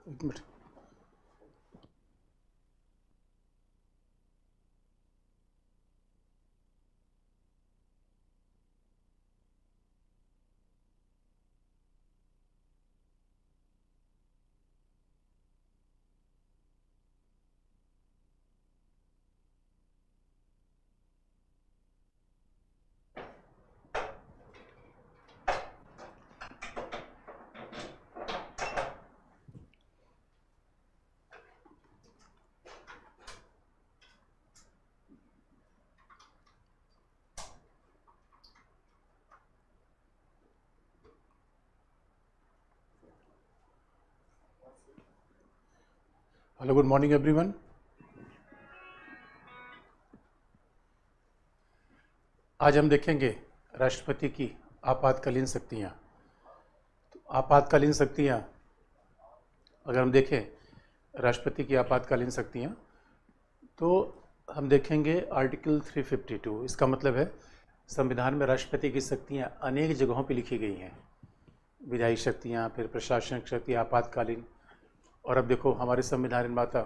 एक minute. Hello, good morning everyone. आज हम देखेंगे राष्ट्रपति की आपातकालीन शक्तियाँ। तो आपातकालीन शक्तियाँ अगर हम देखें राष्ट्रपति की आपातकालीन शक्तियाँ, तो हम देखेंगे आर्टिकल 352। इसका मतलब है संविधान में राष्ट्रपति की शक्तियाँ अनेक जगहों पर लिखी गई हैं। विधायी शक्तियाँ, फिर प्रशासनिक शक्ति, आपातकालीन। और अब देखो, हमारे संविधान निर्माता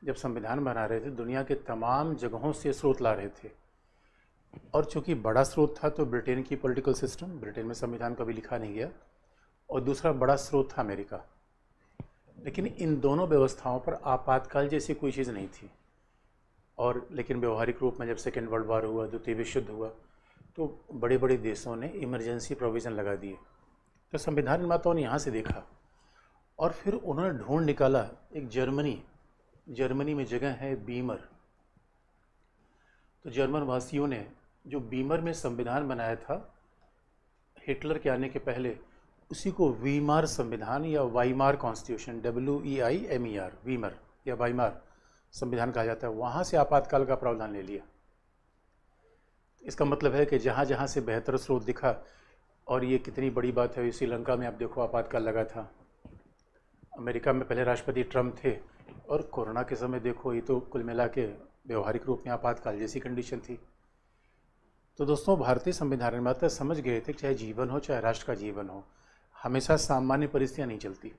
जब संविधान बना रहे थे दुनिया के तमाम जगहों से स्रोत ला रहे थे। और चूंकि बड़ा स्रोत था तो ब्रिटेन की पॉलिटिकल सिस्टम, ब्रिटेन में संविधान कभी लिखा नहीं गया, और दूसरा बड़ा स्रोत था अमेरिका। लेकिन इन दोनों व्यवस्थाओं पर आपातकाल जैसी कोई चीज़ नहीं थी। और लेकिन व्यवहारिक रूप में जब सेकेंड वर्ल्ड वॉर हुआ, द्वितीय विश्व युद्ध हुआ, तो बड़े बड़े देशों ने इमरजेंसी प्रोविज़न लगा दिए। तो संविधान निर्माताओं ने यहाँ से देखा और फिर उन्होंने ढूंढ निकाला एक जर्मनी में जगह है बीमर। तो जर्मन वासियों ने जो बीमर में संविधान बनाया था हिटलर के आने के पहले, उसी को वीमार संविधान या वाइमार कॉन्स्टिट्यूशन, WEIMER, वीमर या वाइमार संविधान कहा जाता है, वहाँ से आपातकाल का प्रावधान ले लिया। इसका मतलब है कि जहाँ जहाँ से बेहतर स्रोत दिखा, और ये कितनी बड़ी बात है, श्रीलंका में आप देखो आपातकाल लगा था, अमेरिका में पहले राष्ट्रपति ट्रम्प थे, और कोरोना के समय देखो, ये तो कुल मिला के व्यवहारिक रूप में आपातकाल जैसी कंडीशन थी। तो दोस्तों, भारतीय संविधान निर्माता समझ गए थे, चाहे जीवन हो चाहे राष्ट्र का जीवन हो, हमेशा सामान्य परिस्थितियाँ नहीं चलती,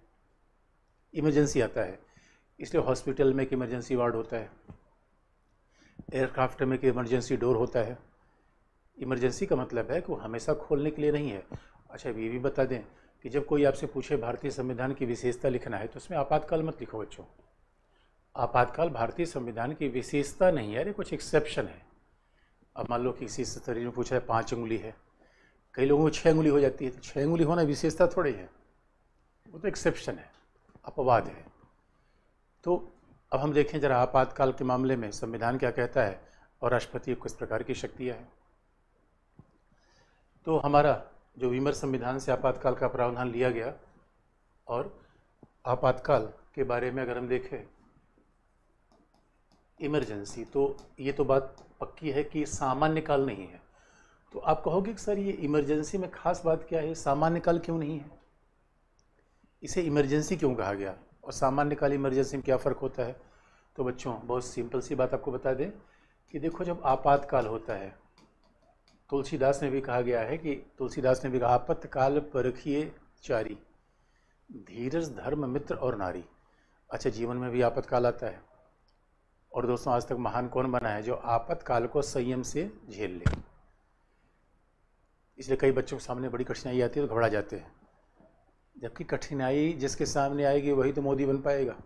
इमरजेंसी आता है। इसलिए हॉस्पिटल में एक इमरजेंसी वार्ड होता है, एयरक्राफ्ट में एक इमरजेंसी डोर होता है। इमरजेंसी का मतलब है कि वो हमेशा खोलने के लिए नहीं है। अच्छा, ये भी बता दें कि जब कोई आपसे पूछे भारतीय संविधान की विशेषता लिखना है, तो उसमें आपातकाल मत लिखो बच्चों। आपातकाल भारतीय संविधान की विशेषता नहीं है, अरे कुछ एक्सेप्शन है। अब मान लो कि किसी शरीर में पूछा है 5 उंगली है, कई लोगों को 6 उंगली हो जाती है, तो 6 उंगली होना विशेषता थोड़ी है, वो तो एक्सेप्शन है, अपवाद है। तो अब हम देखें जरा आपातकाल के मामले में संविधान क्या कहता है और राष्ट्रपति को किस प्रकार की शक्तियाँ हैं। तो हमारा जो वीमर संविधान से आपातकाल का प्रावधान लिया गया, और आपातकाल के बारे में अगर हम देखें इमरजेंसी, तो ये तो बात पक्की है कि सामान्य काल नहीं है। तो आप कहोगे कि सर ये इमरजेंसी में खास बात क्या है, सामान्य काल क्यों नहीं है, इसे इमरजेंसी क्यों कहा गया, और सामान्य काल इमरजेंसी में क्या फ़र्क होता है। तो बच्चों, बहुत सिंपल सी बात आपको बता दें कि देखो, जब आपातकाल होता है, तुलसीदास ने भी कहा गया है कि तुलसीदास ने भी कहा, आपातकाल परखिए चारी, धीरज धर्म मित्र और नारी। अच्छा, जीवन में भी आपातकाल आता है, और दोस्तों आज तक महान कौन बना है जो आपातकाल को संयम से झेल ले। इसलिए कई बच्चों के सामने बड़ी कठिनाई आती है तो घबरा जाते हैं, जबकि कठिनाई जिसके सामने आएगी वही तो मोदी बन पाएगा।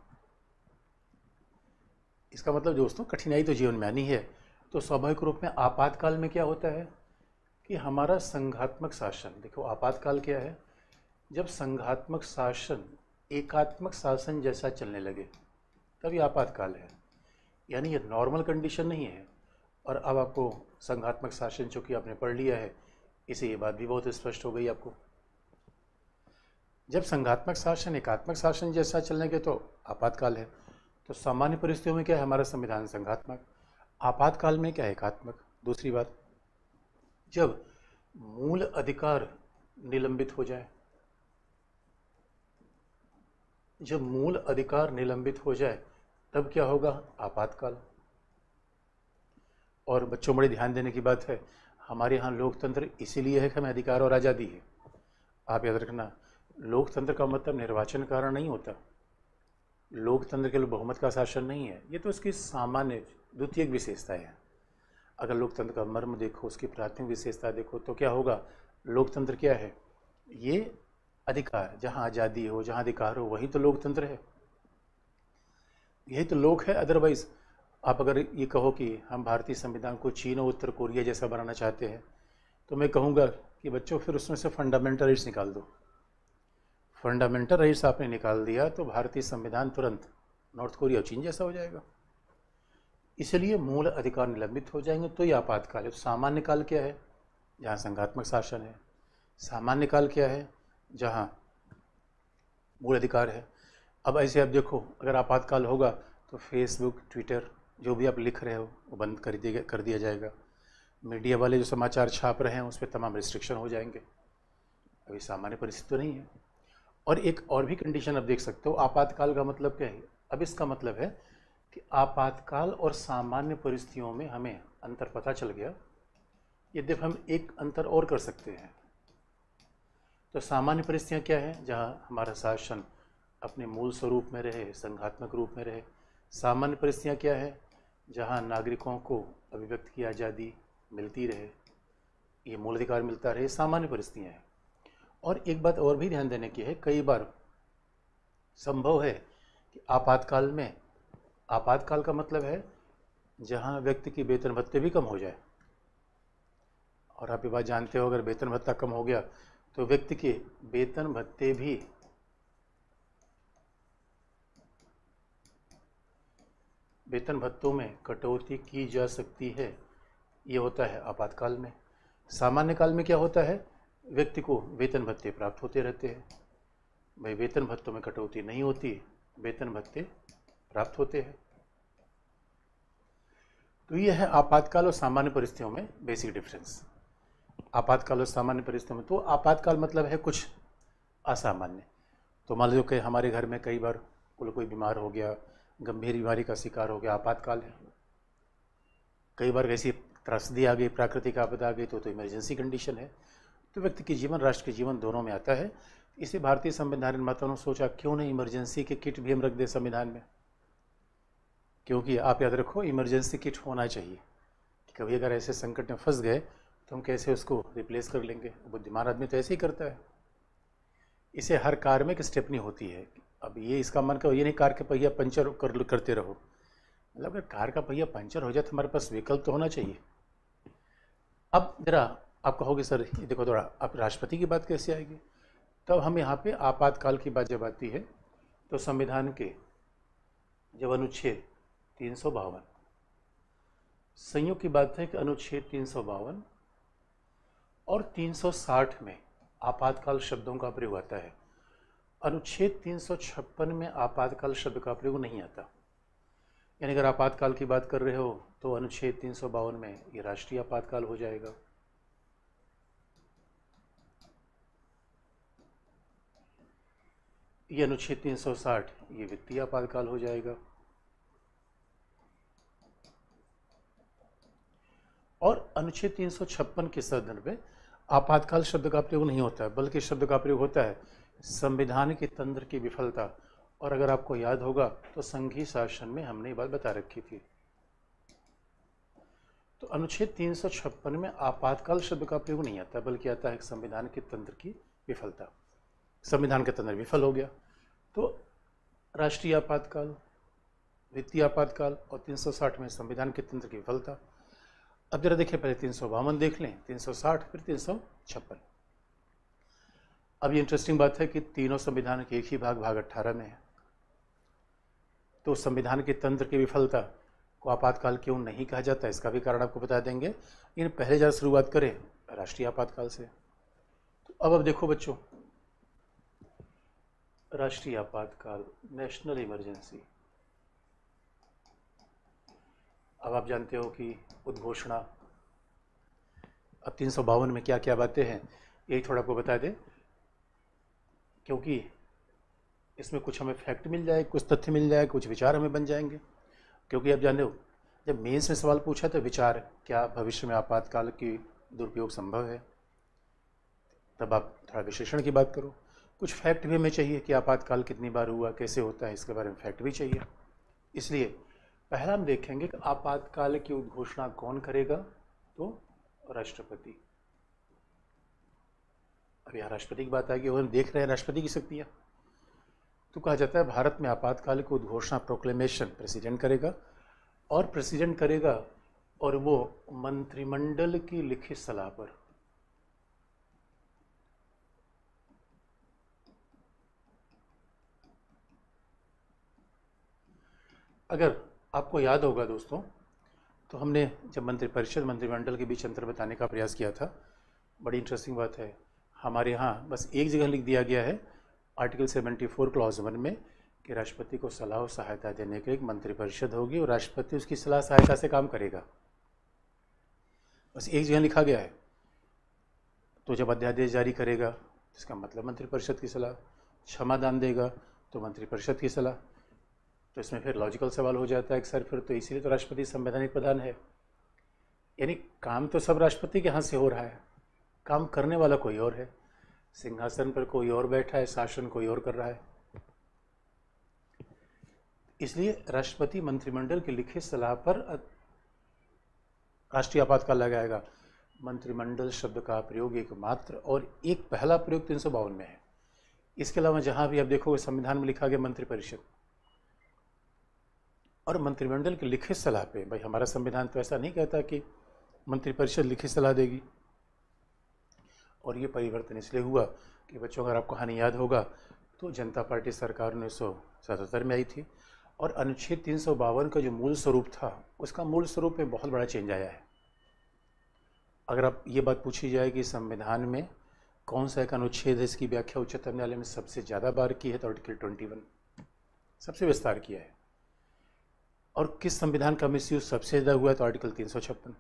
इसका मतलब दोस्तों, कठिनाई तो जीवन में आनी है। तो स्वाभाविक रूप में आपातकाल में क्या होता है कि हमारा संघात्मक शासन, देखो आपातकाल क्या है, जब संघात्मक शासन एकात्मक शासन जैसा चलने लगे तभी आपातकाल है। यानी ये नॉर्मल कंडीशन नहीं है। और अब आपको संघात्मक शासन चूँकि आपने पढ़ लिया है, इसे ये बात भी बहुत स्पष्ट हो गई आपको। जब संघात्मक शासन एकात्मक शासन जैसा चलने के तो आपातकाल है। तो सामान्य परिस्थितियों में क्या है, हमारा संविधान संघात्मक, आपातकाल में क्या है, एकात्मक। दूसरी बात, जब मूल अधिकार निलंबित हो जाए, जब मूल अधिकार निलंबित हो जाए तब क्या होगा, आपातकाल। और बच्चों, बड़े ध्यान देने की बात है, हमारे यहाँ लोकतंत्र इसीलिए है कि हमें अधिकार और आज़ादी है। आप याद रखना, लोकतंत्र का मतलब निर्वाचन कारण नहीं होता, लोकतंत्र के लिए बहुमत का शासन नहीं है, ये तो उसकी सामान्य द्वितीयक विशेषताएं हैं। अगर लोकतंत्र का मर्म देखो, उसकी प्राथमिक विशेषता देखो, तो क्या होगा? लोकतंत्र क्या है? ये अधिकार, जहाँ आज़ादी हो, जहाँ अधिकार हो, वही तो लोकतंत्र है, यही तो लोक है। अदरवाइज आप अगर ये कहो कि हम भारतीय संविधान को चीन और उत्तर कोरिया जैसा बनाना चाहते हैं, तो मैं कहूँगा कि बच्चों फिर उसमें से फंडामेंटल राइट्स निकाल दो। फंडामेंटल राइट्स आपने निकाल दिया तो भारतीय संविधान तुरंत नॉर्थ कोरिया और चीन जैसा हो जाएगा। इसलिए मूल अधिकार निलंबित हो जाएंगे। तो ये आपातकाल है। सामान्य काल क्या है? जहाँ संघात्मक शासन है। सामान्य काल क्या है? जहाँ मूल अधिकार है। अब ऐसे आप देखो, अगर आपातकाल होगा तो फेसबुक, ट्विटर, जो भी आप लिख रहे हो वो बंद कर दिया जाएगा। मीडिया वाले जो समाचार छाप रहे हैं उस पर तमाम रिस्ट्रिक्शन हो जाएंगे। अभी सामान्य परिस्थिति तो नहीं है। और एक और भी कंडीशन आप देख सकते हो। आपातकाल का मतलब क्या है? अब इसका मतलब है कि आपातकाल और सामान्य परिस्थितियों में हमें अंतर पता चल गया। यद्यपि हम एक अंतर और कर सकते हैं। तो सामान्य परिस्थितियाँ क्या है? जहाँ हमारा शासन अपने मूल स्वरूप में रहे, संघात्मक रूप में रहे। सामान्य परिस्थितियाँ क्या है? जहाँ नागरिकों को अभिव्यक्ति की आज़ादी मिलती रहे, ये मूल अधिकार मिलता रहे, सामान्य परिस्थितियाँ हैं। और एक बात और भी ध्यान देने की है, कई बार संभव है कि आपातकाल में, आपातकाल का मतलब है जहाँ व्यक्ति की वेतन भत्ते भी कम हो जाए। और आप ये बात जानते हो, अगर वेतन भत्ता कम हो गया तो व्यक्ति के वेतन भत्ते भी वेतन भत्तों में कटौती की जा सकती है। ये होता है आपातकाल में। सामान्य काल में क्या होता है? व्यक्ति को वेतन भत्ते प्राप्त होते रहते हैं। भाई वेतन भत्तों में कटौती नहीं होती, वेतन भत्ते प्राप्त होते हैं। तो ये है आपातकाल और सामान्य परिस्थितियों में बेसिक डिफरेंस। आपातकाल और सामान्य परिस्थितियों में, तो आपातकाल मतलब है कुछ असामान्य। तो मान लो कि हमारे घर में कई बार कोई बीमार हो गया, गंभीर बीमारी का शिकार हो गया, आपातकाल है। कई बार ऐसी त्रासदी आ गई, प्राकृतिक आपदा आ गई, तो इमरजेंसी कंडीशन है। तो व्यक्ति के जीवन, राष्ट्र के जीवन, दोनों में आता है। इसे भारतीय संविधान निर्माताओं ने सोचा क्यों नहीं इमरजेंसी के किट भी हम रख दें संविधान में। क्योंकि आप याद रखो, इमरजेंसी किट होना चाहिए। कभी अगर ऐसे संकट में फंस गए तो हम कैसे उसको रिप्लेस कर लेंगे? बुद्धिमान आदमी तो ऐसे ही करता है। इसे हर कार में एक स्टेपनी होती है। अब ये इसका मन का ये नहीं कार के पहिया पंचर करते रहो। मतलब अगर कार का पहिया पंचर हो जाए तो हमारे पास विकल्प तो होना चाहिए। अब जरा आप कहोगे सर ये देखो थोड़ा, अब राष्ट्रपति की बात कैसे आएगी? तब हम यहाँ पे आपातकाल की बात जब आती है तो संविधान के जब अनुच्छेद 352 संयोग की बात है कि अनुच्छेद 352 और 360 में आपातकाल शब्दों का प्रयोग आता है। अनुच्छेद 356 में आपातकाल शब्द का प्रयोग नहीं आता। यानी अगर आपातकाल की बात कर रहे हो तो अनुच्छेद 352 में ये राष्ट्रीय आपातकाल हो जाएगा। ये अनुच्छेद 360 ये वित्तीय आपातकाल हो जाएगा। और अनुच्छेद 356 के संदर्भ में आपातकाल शब्द का प्रयोग नहीं होता है, बल्कि शब्द का प्रयोग होता है संविधान के तंत्र की विफलता। और अगर आपको याद होगा तो संघीय शासन में हमने ये बात बता रखी थी। तो अनुच्छेद 356 में आपातकाल शब्द का प्रयोग नहीं आता, बल्कि आता है संविधान के तंत्र की विफलता। संविधान का तंत्र विफल हो गया तो राष्ट्रीय आपातकाल, वित्तीय आपातकाल और 360 में संविधान के तंत्र की विफलता। अब जरा देखिए, पहले 352 देख लें, 360 फिर 356। अब ये इंटरेस्टिंग बात है कि तीनों संविधान के एक ही भाग 18 में है। तो संविधान के तंत्र की विफलता को आपातकाल क्यों नहीं कहा जाता, इसका भी कारण आपको बता देंगे। लेकिन पहले जरा शुरुआत करें राष्ट्रीय आपातकाल से। तो अब देखो बच्चों, राष्ट्रीय आपातकाल, नेशनल इमरजेंसी। अब आप जानते हो कि उद्घोषणा, अब 352 में क्या क्या बातें हैं यही थोड़ा आपको बता दें, क्योंकि इसमें कुछ हमें फैक्ट मिल जाए, कुछ तथ्य मिल जाए, कुछ विचार हमें बन जाएंगे। क्योंकि आप जान लो, जब मेंस में सवाल पूछा तो विचार क्या भविष्य में आपातकाल की दुरुपयोग संभव है, तब आप थोड़ा विश्लेषण की बात करो। कुछ फैक्ट भी हमें चाहिए कि आपातकाल कितनी बार हुआ, कैसे होता है, इसके बारे में फैक्ट भी चाहिए। इसलिए पहला हम देखेंगे कि आपातकाल की उद्घोषणा कौन करेगा, तो राष्ट्रपति। अब यहाँ राष्ट्रपति की बात आएगी और हम देख रहे हैं राष्ट्रपति की शक्तियाँ। तो कहा जाता है भारत में आपातकाल की उद्घोषणा प्रोक्लेमेशन प्रेसिडेंट करेगा, और प्रेसिडेंट करेगा और वो मंत्रिमंडल की लिखित सलाह पर। अगर आपको याद होगा दोस्तों, तो हमने जब मंत्रिपरिषद मंत्रिमंडल के बीच अंतर बताने का प्रयास किया था, बड़ी इंटरेस्टिंग बात है, हमारे यहाँ बस एक जगह लिख दिया गया है आर्टिकल 74 क्लॉज 1 में कि राष्ट्रपति को सलाह और सहायता देने के लिए एक मंत्रिपरिषद होगी और राष्ट्रपति उसकी सलाह सहायता से काम करेगा। बस एक जगह लिखा गया है। तो जब अध्यादेश जारी करेगा तो इसका मतलब मंत्रिपरिषद की सलाह, क्षमादान देगा तो मंत्रिपरिषद की सलाह। तो इसमें फिर लॉजिकल सवाल हो जाता है कि सर फिर तो इसीलिए तो राष्ट्रपति संवैधानिक प्रधान है, यानी काम तो सब राष्ट्रपति के हाथ से हो रहा है, काम करने वाला कोई और है, सिंहासन पर कोई और बैठा है, शासन कोई और कर रहा है। इसलिए राष्ट्रपति मंत्रिमंडल की लिखित सलाह पर राष्ट्रीय आपातकाल लगाएगा। मंत्रिमंडल शब्द का प्रयोग एकमात्र और एक पहला प्रयोग 352 में है। इसके अलावा जहां भी आप देखोगे संविधान में लिखा गया मंत्रिपरिषद और मंत्रिमंडल की लिखित सलाह पे। भाई हमारा संविधान तो ऐसा नहीं कहता कि मंत्रिपरिषद लिखित सलाह देगी। और ये परिवर्तन इसलिए हुआ कि बच्चों, अगर आपको कहानी याद होगा तो जनता पार्टी सरकार 1977 में आई थी और अनुच्छेद 352 का जो मूल स्वरूप था, उसका मूल स्वरूप में बहुत बड़ा चेंज आया है। अगर आप ये बात पूछी जाए कि संविधान में कौन सा एक अनुच्छेद है, इसकी व्याख्या उच्चतम न्यायालय में सबसे ज़्यादा बार की है, तो आर्टिकल 21 सबसे विस्तार किया है। और किस संविधान का मिसयूज सबसे ज़्यादा हुआ है, तो आर्टिकल 356।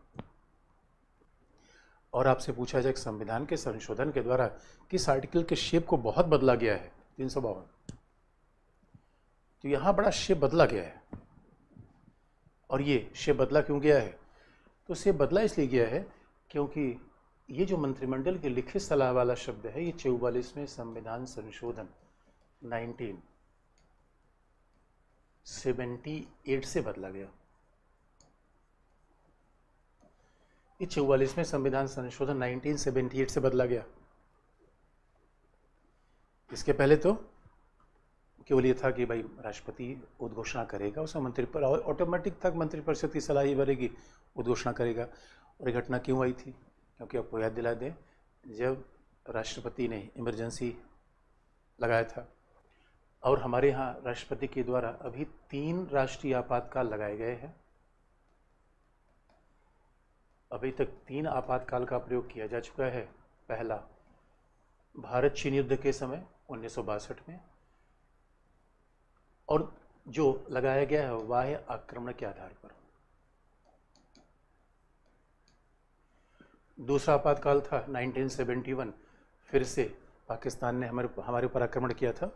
और आपसे पूछा जाए कि संविधान के संशोधन के द्वारा किस आर्टिकल के शेप को बहुत बदला गया है, 352। तो यहाँ बड़ा शेप बदला गया है। और ये शेप बदला क्यों गया है, तो शेप बदला इसलिए गया है क्योंकि ये जो मंत्रिमंडल की लिखित सलाह वाला शब्द है, ये 44वें संविधान संशोधन 1978 से बदला गया। ये 44वें संविधान संशोधन 1978 से बदला गया। इसके पहले तो केवल ये था कि भाई राष्ट्रपति उद्घोषणा करेगा, उसमें मंत्री पर ऑटोमेटिक तक मंत्रिपरिषद की सलाह ही बनेगी, उद्घोषणा करेगा। और ये घटना क्यों आई थी, क्योंकि आपको याद दिला दें, जब राष्ट्रपति ने इमरजेंसी लगाया था और हमारे यहाँ राष्ट्रपति के द्वारा अभी 3 राष्ट्रीय आपातकाल लगाए गए हैं। अभी तक 3 आपातकाल का प्रयोग किया जा चुका है। पहला भारत चीन युद्ध के समय 1962 में, और जो लगाया गया है बाह्य आक्रमण के आधार पर। दूसरा आपातकाल था 1971, फिर से पाकिस्तान ने हमारे ऊपर आक्रमण किया था।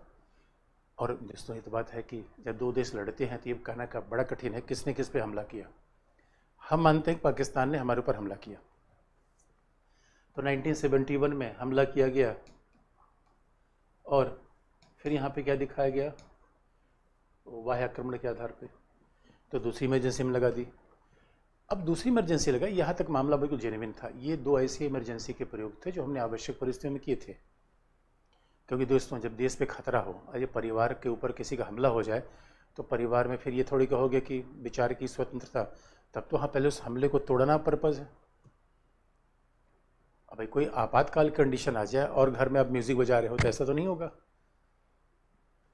और दोस्तों ये तो बात है कि जब 2 देश लड़ते हैं तो ये कहना का बड़ा कठिन है किसने किस पे हमला किया। हम मानते हैं कि पाकिस्तान ने हमारे ऊपर हमला किया। तो 1971 में हमला किया गया और फिर यहाँ पे क्या दिखाया गया, बाह्य आक्रमण के आधार पे। तो दूसरी इमरजेंसी में लगा दी। अब दूसरी इमरजेंसी लगा, यहाँ तक मामला बिल्कुल जेन्युइन था। ये 2 ऐसे इमरजेंसी के प्रयोग थे जो हमने आवश्यक परिस्थितियों में किए थे। क्योंकि दोस्तों जब देश पे खतरा हो और ये परिवार के ऊपर किसी का हमला हो जाए तो परिवार में फिर ये थोड़ी कहोगे कि विचार की स्वतंत्रता, तब तो हाँ पहले उस हमले को तोड़ना पर्पज़ है। अब भाई कोई आपातकाल कंडीशन आ जाए और घर में आप म्यूजिक बजा रहे हो तो ऐसा तो नहीं होगा।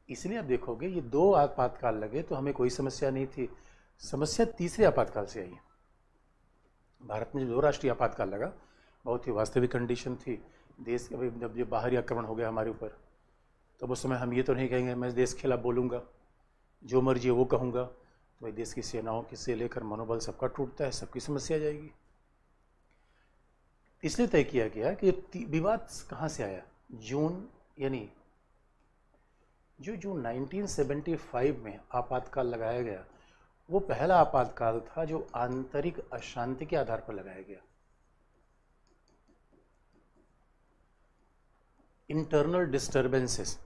इसलिए आप देखोगे ये 2 आपातकाल लगे तो हमें कोई समस्या नहीं थी। समस्या तीसरे आपातकाल से आई। भारत में जो 2 राष्ट्रीय आपातकाल लगा, बहुत ही वास्तविक कंडीशन थी। देश अभी जब ये बाहरी आक्रमण हो गया हमारे ऊपर, तो उस समय हम ये तो नहीं कहेंगे मैं देश के खिलाफ बोलूँगा, जो मर्जी वो कहूँगा, तो भाई देश की सेनाओं से लेकर मनोबल सबका टूटता है, सबकी समस्या आ जाएगी। इसलिए तय किया गया कि विवाद कहाँ से आया, जून यानी जो जून 1975 में आपातकाल लगाया गया, वो पहला आपातकाल था जो आंतरिक अशांति के आधार पर लगाया गया। Internal disturbances.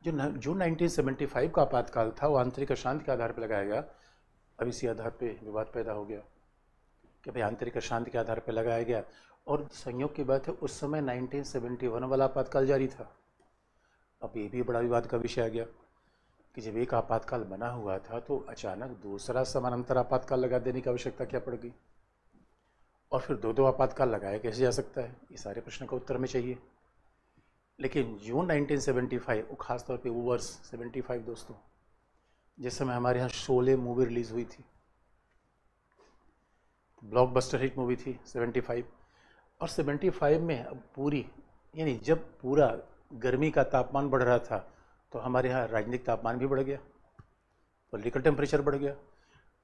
जो 1975 का आपातकाल था वो आंतरिक अशांति के आधार पर लगाया गया। अब इसी आधार पे विवाद पैदा हो गया कि भाई आंतरिक अशांति के आधार पर लगाया गया, और संयोग की बात है उस समय 1971 वाला आपातकाल जारी था। अब ये भी बड़ा विवाद का विषय आ गया कि जब एक आपातकाल बना हुआ था तो अचानक दूसरा समानांतर आपातकाल लगा देने की आवश्यकता क्या पड़ गई, और फिर दो दो आपातकाल लगाया कैसे जा सकता है। ये सारे प्रश्न का उत्तर हमें चाहिए। लेकिन जून 1975, वो खासतौर पे वो वर्ष 75 दोस्तों, जिस समय हमारे यहाँ शोले मूवी रिलीज़ हुई थी, ब्लॉकबस्टर हिट मूवी थी 75। और 75 में अब पूरी, यानी जब पूरा गर्मी का तापमान बढ़ रहा था तो हमारे यहाँ राजनीतिक तापमान भी बढ़ गया, पॉलिटिकल टेम्परेचर बढ़ गया,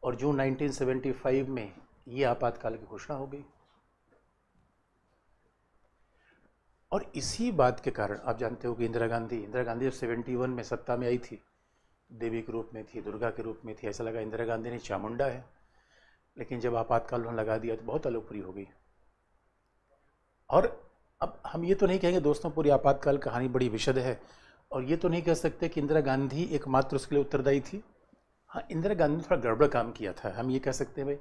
और जून 1975 में ये आपातकाल की घोषणा हो गई। और इसी बात के कारण आप जानते हो कि इंदिरा गांधी जब 71 में सत्ता में आई थी, देवी के रूप में थी, दुर्गा के रूप में थी, ऐसा लगा इंदिरा गांधी ने चामुंडा है। लेकिन जब आपातकाल उन्होंने लगा दिया तो बहुत अलोकप्रिय हो गई। और अब हम ये तो नहीं कहेंगे दोस्तों पूरी आपातकाल कहानी बड़ी विशद है, और ये तो नहीं कह सकते कि इंदिरा गांधी एकमात्र उसके लिए उत्तरदायी थी। हाँ, इंदिरा गांधी ने थोड़ा गड़बड़ काम किया था, हम ये कह सकते हैं।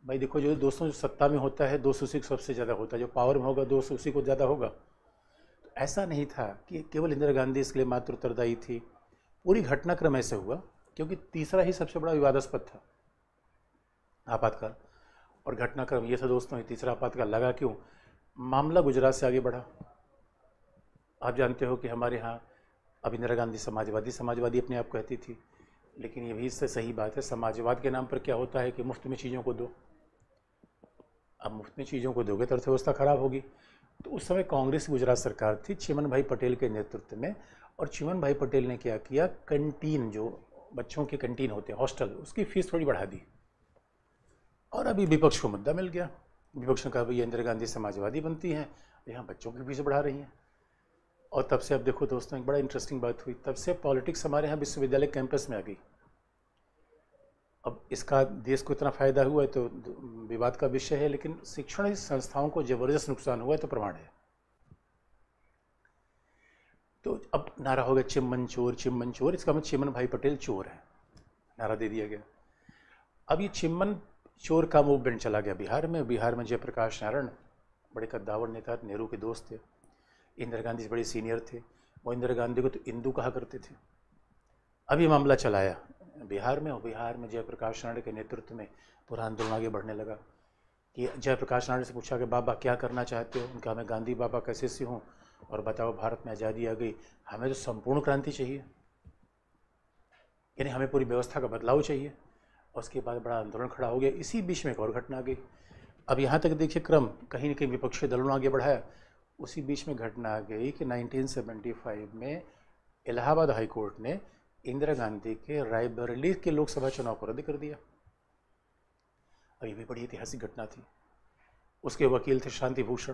भाई देखो, जो दोस्तों जो सत्ता में होता है दोस्त उसी को सबसे ज़्यादा होता है, जो पावर में होगा दोस्त उसी को ज़्यादा होगा। तो ऐसा नहीं था कि केवल इंदिरा गांधी इसके लिए मात्र उत्तरदायी थी। पूरी घटनाक्रम ऐसे हुआ क्योंकि तीसरा ही सबसे बड़ा विवादास्पद था आपातकाल। और घटनाक्रम ये था दोस्तों, तीसरा आपातकाल लगा क्यों? मामला गुजरात से आगे बढ़ा। आप जानते हो कि हमारे यहाँ अब इंदिरा गांधी समाजवादी अपने आप कहती थी, लेकिन ये भी इससे सही बात है, समाजवाद के नाम पर क्या होता है कि मुफ्त में चीज़ों को दो। अब मुफ्त में चीज़ों को दोगे तो अर्थव्यवस्था खराब होगी। तो उस समय कांग्रेस की गुजरात सरकार थी चिमन भाई पटेल के नेतृत्व में, और चिमन भाई पटेल ने क्या किया, कैंटीन, जो बच्चों के कैंटीन होते हैं हॉस्टल, उसकी फीस थोड़ी बढ़ा दी। और अभी विपक्ष को मुद्दा मिल गया। विपक्ष ने कहा भैया इंदिरा गांधी समाजवादी बनती हैं, यहाँ बच्चों की फीस बढ़ा रही हैं। और तब से अब देखो दोस्तों, एक बड़ा इंटरेस्टिंग बात हुई, तब से पॉलिटिक्स हमारे यहाँ विश्वविद्यालय कैंपस में आ गई। अब इसका देश को इतना फायदा हुआ है तो विवाद का विषय है, लेकिन शिक्षण संस्थाओं को जबरदस्त नुकसान हुआ है तो प्रमाण है। तो अब नारा हो गया चिम्मन चोर, चिम्मन चोर, इसका मतलब चिमन भाई पटेल चोर है, नारा दे दिया गया। अब ये चिम्मन चोर का मूवमेंट चला गया बिहार में। बिहार में जयप्रकाश नारायण बड़े कद्दावर नेता, नेहरू के दोस्त थे, इंदिरा गांधी से बड़े सीनियर थे, वो इंदिरा गांधी को तो इंदू कहा करते थे। अब ये मामला चलाया बिहार में, और बिहार में जयप्रकाश नारायण के नेतृत्व में पूरा आंदोलन आगे बढ़ने लगा। कि जयप्रकाश नारायण से पूछा कि बाबा क्या करना चाहते हो? उनका, मैं गांधी बाबा कैसे से हूँ, और बताओ भारत में आज़ादी आ गई, हमें तो संपूर्ण क्रांति चाहिए, यानी हमें पूरी व्यवस्था का बदलाव चाहिए। और उसके बाद बड़ा आंदोलन खड़ा हो गया। इसी बीच में एक और घटना आ गई। अब यहाँ तक देखिए क्रम, कहीं न कहीं विपक्षी दलों ने आगे बढ़ाया। उसी बीच में घटना आ गई कि 1975 में इलाहाबाद हाई कोर्ट ने इंदिरा गांधी के रायबरेली के लोकसभा चुनाव को रद्द कर दिया। और ये भी बड़ी ऐतिहासिक घटना थी। उसके वकील थे शांति भूषण,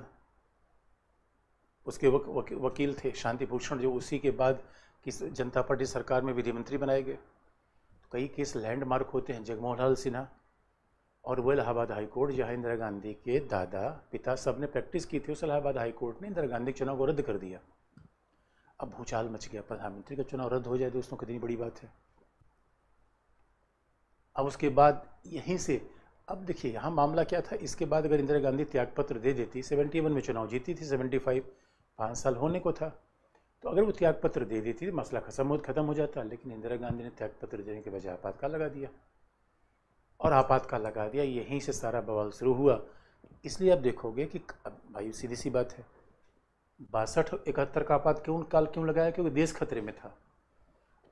उसके वकील थे शांति भूषण, जो उसी के बाद की जनता पार्टी सरकार में विधि मंत्री बनाए गए। तो कई केस लैंडमार्क होते हैं, जगमोहन लाल सिन्हा और वो इलाहाबाद हाई कोर्ट, जहाँ इंदिरा गांधी के दादा पिता सब ने प्रैक्टिस की थी, उस इलाहाबाद हाई कोर्ट ने इंदिरा गांधी के चुनाव को रद्द कर दिया। अब भूचाल मच गया, प्रधानमंत्री का चुनाव रद्द हो जाए दोस्तों, कितनी बड़ी बात है। अब उसके बाद यहीं से, अब देखिए यहाँ मामला क्या था, इसके बाद अगर इंदिरा गांधी त्यागपत्र दे देती, 71 में चुनाव जीती थी, 75 5 साल होने को था, तो अगर वो त्यागपत्र दे देती तो मसला खत्म हो जाता। लेकिन इंदिरा गांधी ने त्यागपत्र देने के बजाय आपातकाल लगा दिया, और आपातकाल लगा दिया, यहीं से सारा बवाल शुरू हुआ। इसलिए आप देखोगे कि अब भाई सीधी सी बात है, 62-71 का आपातकाल क्यों लगाया? क्योंकि देश खतरे में था।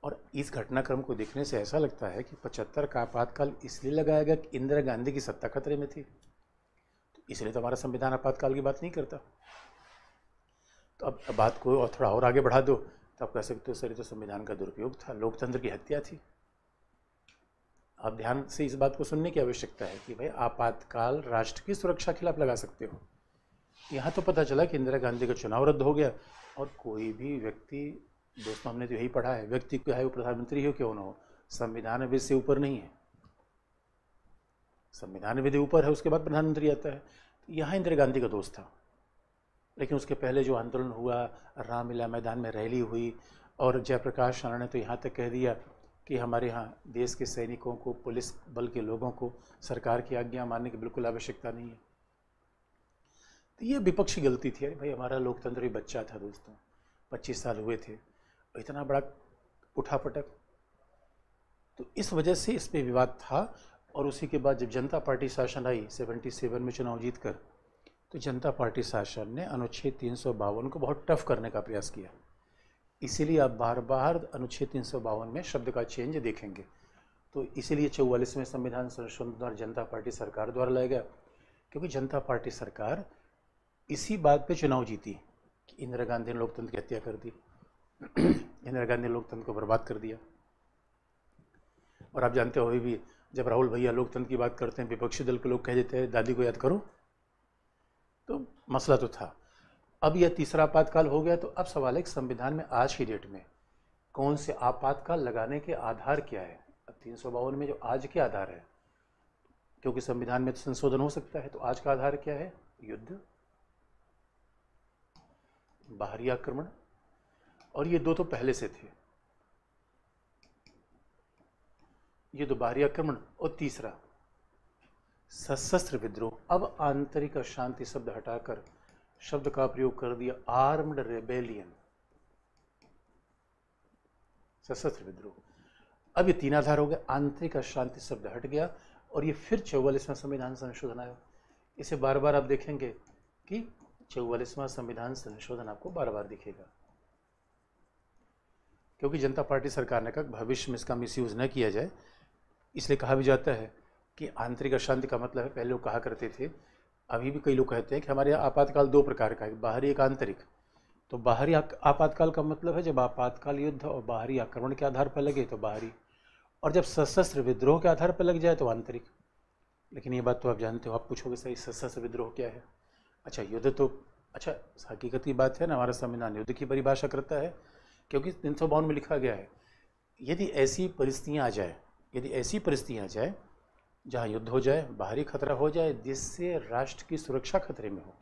और इस घटनाक्रम को देखने से ऐसा लगता है कि 75 का आपातकाल इसलिए लगाया गया कि इंदिरा गांधी की सत्ता खतरे में थी, तो इसलिए तो हमारा संविधान आपातकाल की बात नहीं करता। तो अब बात को और थोड़ा और आगे बढ़ा दो तो आप कह सकते हो सर ये तो संविधान का दुरुपयोग था, लोकतंत्र की हत्या थी। आप ध्यान से इस बात को सुनने की आवश्यकता है कि भाई आपातकाल राष्ट्र की सुरक्षा के खिलाफ लगा सकते हो। यहाँ तो पता चला कि इंदिरा गांधी का चुनाव रद्द हो गया, और कोई भी व्यक्ति, दोस्तों हमने तो यही पढ़ा है, व्यक्ति चाहे वो प्रधानमंत्री हो क्यों ना हो, संविधान विधि से ऊपर नहीं है। संविधान विधि ऊपर है, उसके बाद प्रधानमंत्री आता है। तो यहाँ इंदिरा गांधी का दोष था, लेकिन उसके पहले जो आंदोलन हुआ, रामलीला मैदान में रैली हुई, और जयप्रकाश नारायण ने तो यहाँ तक कह दिया कि हमारे यहाँ देश के सैनिकों को, पुलिस बल के लोगों को सरकार की आज्ञा मानने की बिल्कुल आवश्यकता नहीं है। तो ये विपक्ष की गलती थी। अरे भाई, हमारा लोकतंत्र भी बच्चा था दोस्तों, 25 साल हुए थे, इतना बड़ा उठापटक। तो इस वजह से इस पर विवाद था। और उसी के बाद जब जनता पार्टी शासन आई 77 में चुनाव जीतकर, तो जनता पार्टी शासन ने अनुच्छेद 352 को बहुत टफ करने का प्रयास किया। इसीलिए आप बार बार अनुच्छेद 352 में शब्द का चेंज देखेंगे। तो इसीलिए 44वें संविधान संशोधन द्वारा जनता पार्टी सरकार द्वारा लाया गया, क्योंकि जनता पार्टी सरकार इसी बात पे चुनाव जीती कि इंदिरा गांधी ने लोकतंत्र की हत्या कर दी। इंदिरा गांधी ने लोकतंत्र को बर्बाद कर दिया। और आप जानते हो, अभी भी जब राहुल भैया लोकतंत्र की बात करते हैं, विपक्षी दल के लोग कह देते हैं दादी को याद करो। तो मसला तो था। अब यह तीसरा आपातकाल हो गया। तो अब सवाल है कि संविधान में आज की डेट में कौन से आपातकाल लगाने के आधार क्या है। अब 352 में जो आज के आधार है, क्योंकि संविधान में तो संशोधन हो सकता है, तो आज का आधार क्या है? युद्ध, बाहरी आक्रमण, और ये दो तो पहले से थे, ये तो बाहरी आक्रमण। और तीसरा सशस्त्र विद्रोह। अब आंतरिक अशांति शब्द हटाकर शब्द का प्रयोग कर दिया आर्म्ड रेबेलियन, सशस्त्र विद्रोह। अब ये तीन आधार हो गए, आंतरिक अशांति शब्द हट गया, और ये फिर 44वां संविधान संशोधन आया। इसे बार बार आप देखेंगे कि 44वां संविधान संशोधन आपको बार बार दिखेगा, क्योंकि जनता पार्टी सरकार ने कहा भविष्य में इसका मिसयूज न किया जाए। इसलिए कहा भी जाता है कि आंतरिक अशांति का मतलब है, पहले लोग कहा करते थे, अभी भी कई लोग कहते हैं कि हमारे यहाँ आपातकाल दो प्रकार का है, बाहरी एक आंतरिक। तो बाहरी आपातकाल का मतलब है जब आपातकाल युद्ध और बाहरी आक्रमण के आधार पर लगे तो बाहरी, और जब सशस्त्र विद्रोह के आधार पर लग जाए तो आंतरिक। लेकिन ये बात तो आप जानते हो। आप पूछोगे सही सशस्त्र विद्रोह क्या है? अच्छा, युद्ध तो अच्छा हकीकत की बात है ना, हमारा संविधान युद्ध की परिभाषा करता है, क्योंकि 352 में लिखा गया है यदि ऐसी परिस्थितियाँ आ जाए जहाँ युद्ध हो जाए, बाहरी खतरा हो जाए जिससे राष्ट्र की सुरक्षा खतरे में हो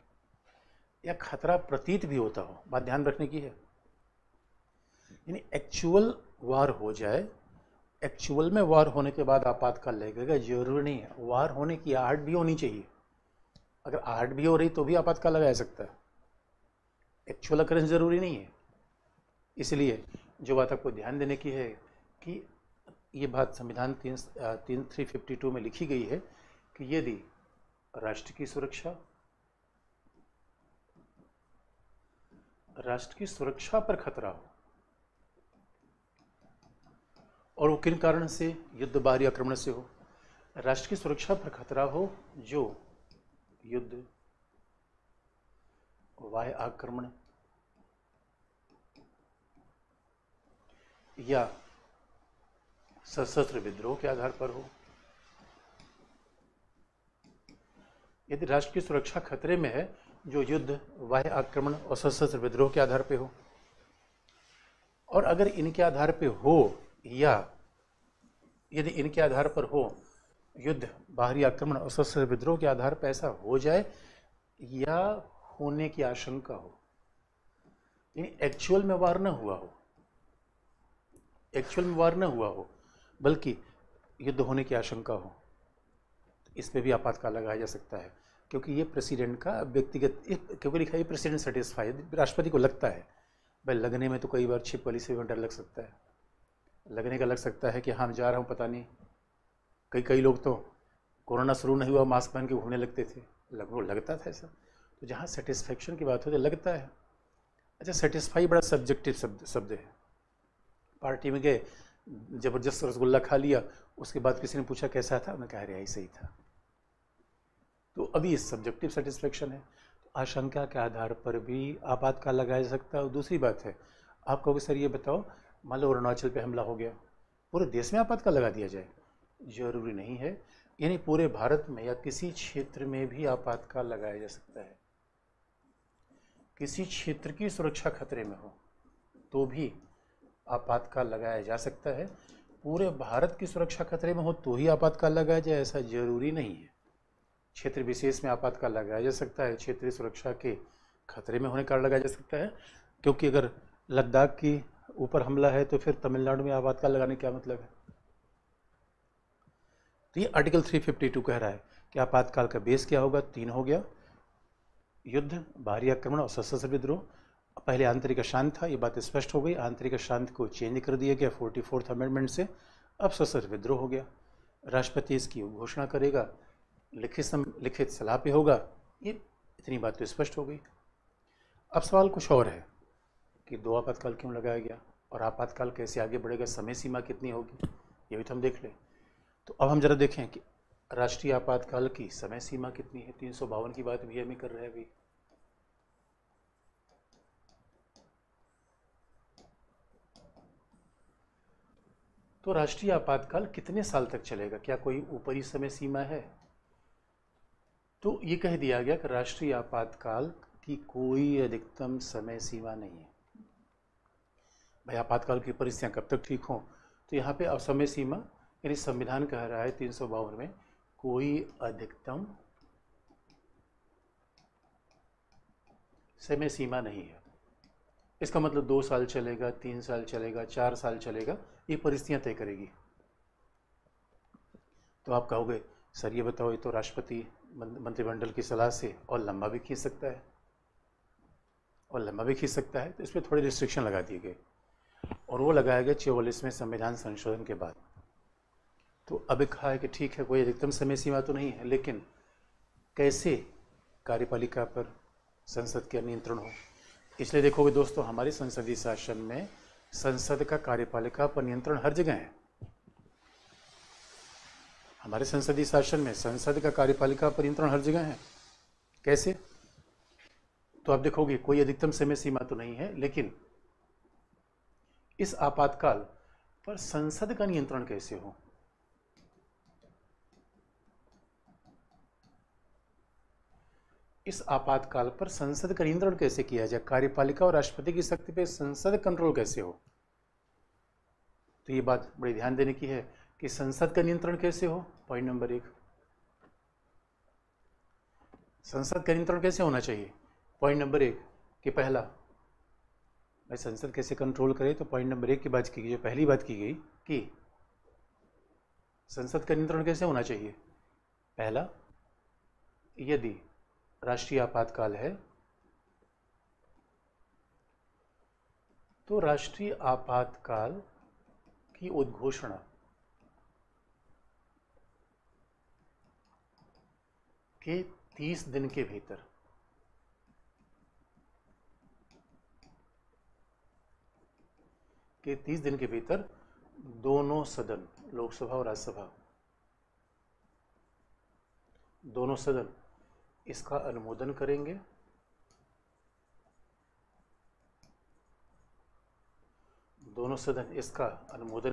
या खतरा प्रतीत भी होता हो, बात ध्यान रखने की है। यानी एक्चुअल वार हो जाए, एक्चुअल में वार होने के बाद आपातकाल लगेगा, जरूरी नहीं है वार होने की आहट भी होनी चाहिए। अगर आहट भी हो रही तो भी आपातकाल लगाया सकता है, एक्चुअल अकरेंस जरूरी नहीं है। इसलिए जो बात आपको ध्यान देने की है कि ये बात संविधान 352 में लिखी गई है कि यदि राष्ट्र की सुरक्षा पर खतरा हो, और वो किन कारण से, युद्ध बाहरी आक्रमण से हो, राष्ट्र की सुरक्षा पर खतरा हो जो युद्ध, बाह्य आक्रमण या सशस्त्र विद्रोह के आधार पर हो। यदि राष्ट्र की सुरक्षा खतरे में है जो युद्ध, बाह्य आक्रमण और सशस्त्र विद्रोह के आधार पे हो, और अगर इनके आधार पे हो या यदि इनके आधार पर हो, युद्ध, बाहरी आक्रमण और सशस्त्र विद्रोह के आधार पर ऐसा हो जाए या होने की आशंका हो, यानी एक्चुअल में वार न हुआ हो, बल्कि युद्ध होने की आशंका हो, तो इस पे भी आपातकाल लगाया जा सकता है। क्योंकि ये प्रेसिडेंट का व्यक्तिगत, क्योंकि लिखा है प्रेसिडेंट सेटिस्फाइड, राष्ट्रपति को लगता है। भाई लगने में तो कई बार छिपकली से भी डर लग सकता है, लगने का लग सकता है कि हाँ जा रहा हूँ, पता नहीं। कई लोग तो कोरोना शुरू नहीं हुआ मास्क पहन के घूमने लगते थे, लगता था ऐसा। तो जहाँ सेटिस्फेक्शन की बात होती है लगता है। अच्छा, सेटिस्फाई बड़ा सब्जेक्टिव शब्द है। पार्टी में गए, जबरदस्त रसगुल्ला खा लिया, उसके बाद किसी ने पूछा कैसा था, मैं कह रहा ऐसे ही था। तो अभी सब्जेक्टिव सेटिस्फेक्शन है। तो आशंका के आधार पर भी आपातकाल लगाया जा सकता है। और दूसरी बात है, आप कहोगे सर ये बताओ, मान लो अरुणाचल पे हमला हो गया, पूरे देश में आपातकाल लगा दिया जाए? जरूरी नहीं है। यानी पूरे भारत में या किसी क्षेत्र में भी आपातकाल लगाया जा सकता है। किसी क्षेत्र की सुरक्षा खतरे में हो तो भी आपातकाल लगाया जा सकता है। पूरे भारत की सुरक्षा खतरे में हो तो ही आपातकाल लगाया जाए, ऐसा जरूरी नहीं है। क्षेत्र विशेष में आपातकाल लगाया जा सकता है, क्षेत्रीय सुरक्षा के खतरे में होने का कारण लगाया जा सकता है, क्योंकि अगर लद्दाख की ऊपर हमला है तो फिर तमिलनाडु में आपातकाल लगाने का क्या मतलब है। तो ये आर्टिकल 352 कह रहा है कि आपातकाल का बेस क्या होगा। 3 हो गया, युद्ध, बाहरी आक्रमण और सशस्त्र विद्रोह। पहले आंतरिक अशांत था, ये बात स्पष्ट हो गई। आंतरिक अशांत को चेंज कर दिया गया 44th अमेंडमेंट से, अब सशस्त्र विद्रोह हो गया। राष्ट्रपति इसकी घोषणा करेगा, लिखित सलाह पे होगा। ये इतनी बात तो स्पष्ट हो गई। अब सवाल कुछ और है कि 2 आपातकाल क्यों लगाया गया और आपातकाल कैसे आगे बढ़ेगा, समय सीमा कितनी होगी, ये भी तो हम देख लें। तो अब हम जरा देखें कि राष्ट्रीय आपातकाल की समय सीमा कितनी है। 352 की बात भी हमें कर रहे हैं अभी। तो राष्ट्रीय आपातकाल कितने साल तक चलेगा, क्या कोई ऊपरी समय सीमा है। तो ये कह दिया गया कि राष्ट्रीय आपातकाल की कोई अधिकतम समय सीमा नहीं है। भाई आपातकाल की परिस्थितियां कब तक ठीक हों, तो यहाँ पे समय सीमा, यानी संविधान कह रहा है 352 में कोई अधिकतम समय सीमा नहीं है। इसका मतलब 2 साल चलेगा, 3 साल चलेगा, 4 साल चलेगा, ये परिस्थितियां तय करेगी। तो आप कहोगे सर ये बताओ, ये तो राष्ट्रपति मंत्रिमंडल की सलाह से और लंबा भी खींच सकता है, तो इसमें थोड़े रिस्ट्रिक्शन लगा दिए गए, और वो लगाया गया 44वें संविधान संशोधन के बाद। तो अब कहा है कि ठीक है, कोई अधिकतम समय सीमा तो नहीं है, लेकिन कैसे कार्यपालिका पर संसद का नियंत्रण हो। इसलिए देखोगे दोस्तों, हमारे संसदीय शासन में संसद का कार्यपालिका पर नियंत्रण हर जगह है। हमारे संसदीय शासन में संसद का कार्यपालिका पर नियंत्रण हर जगह है। कैसे, तो आप देखोगे कोई अधिकतम समय सीमा तो नहीं है, लेकिन इस आपातकाल पर संसद का नियंत्रण कैसे हो। इस आपातकाल पर संसद का नियंत्रण कैसे किया जाए, कार्यपालिका और राष्ट्रपति की शक्ति पे संसद कंट्रोल कैसे हो। तो ये बात बड़ी ध्यान देने की है कि संसद का नियंत्रण कैसे हो। पॉइंट नंबर 1, संसद का नियंत्रण कैसे होना चाहिए। पॉइंट नंबर 1 कि पहला, भाई संसद कैसे कंट्रोल करे, तो पॉइंट नंबर 1 की बात की गई, जो पहली बात की गई कि संसद का नियंत्रण कैसे होना चाहिए। पहला, यदि राष्ट्रीय आपातकाल है तो राष्ट्रीय आपातकाल की उद्घोषणा के 30 दिन के भीतर दोनों सदन, लोकसभा और राज्यसभा, दोनों सदन इसका अनुमोदन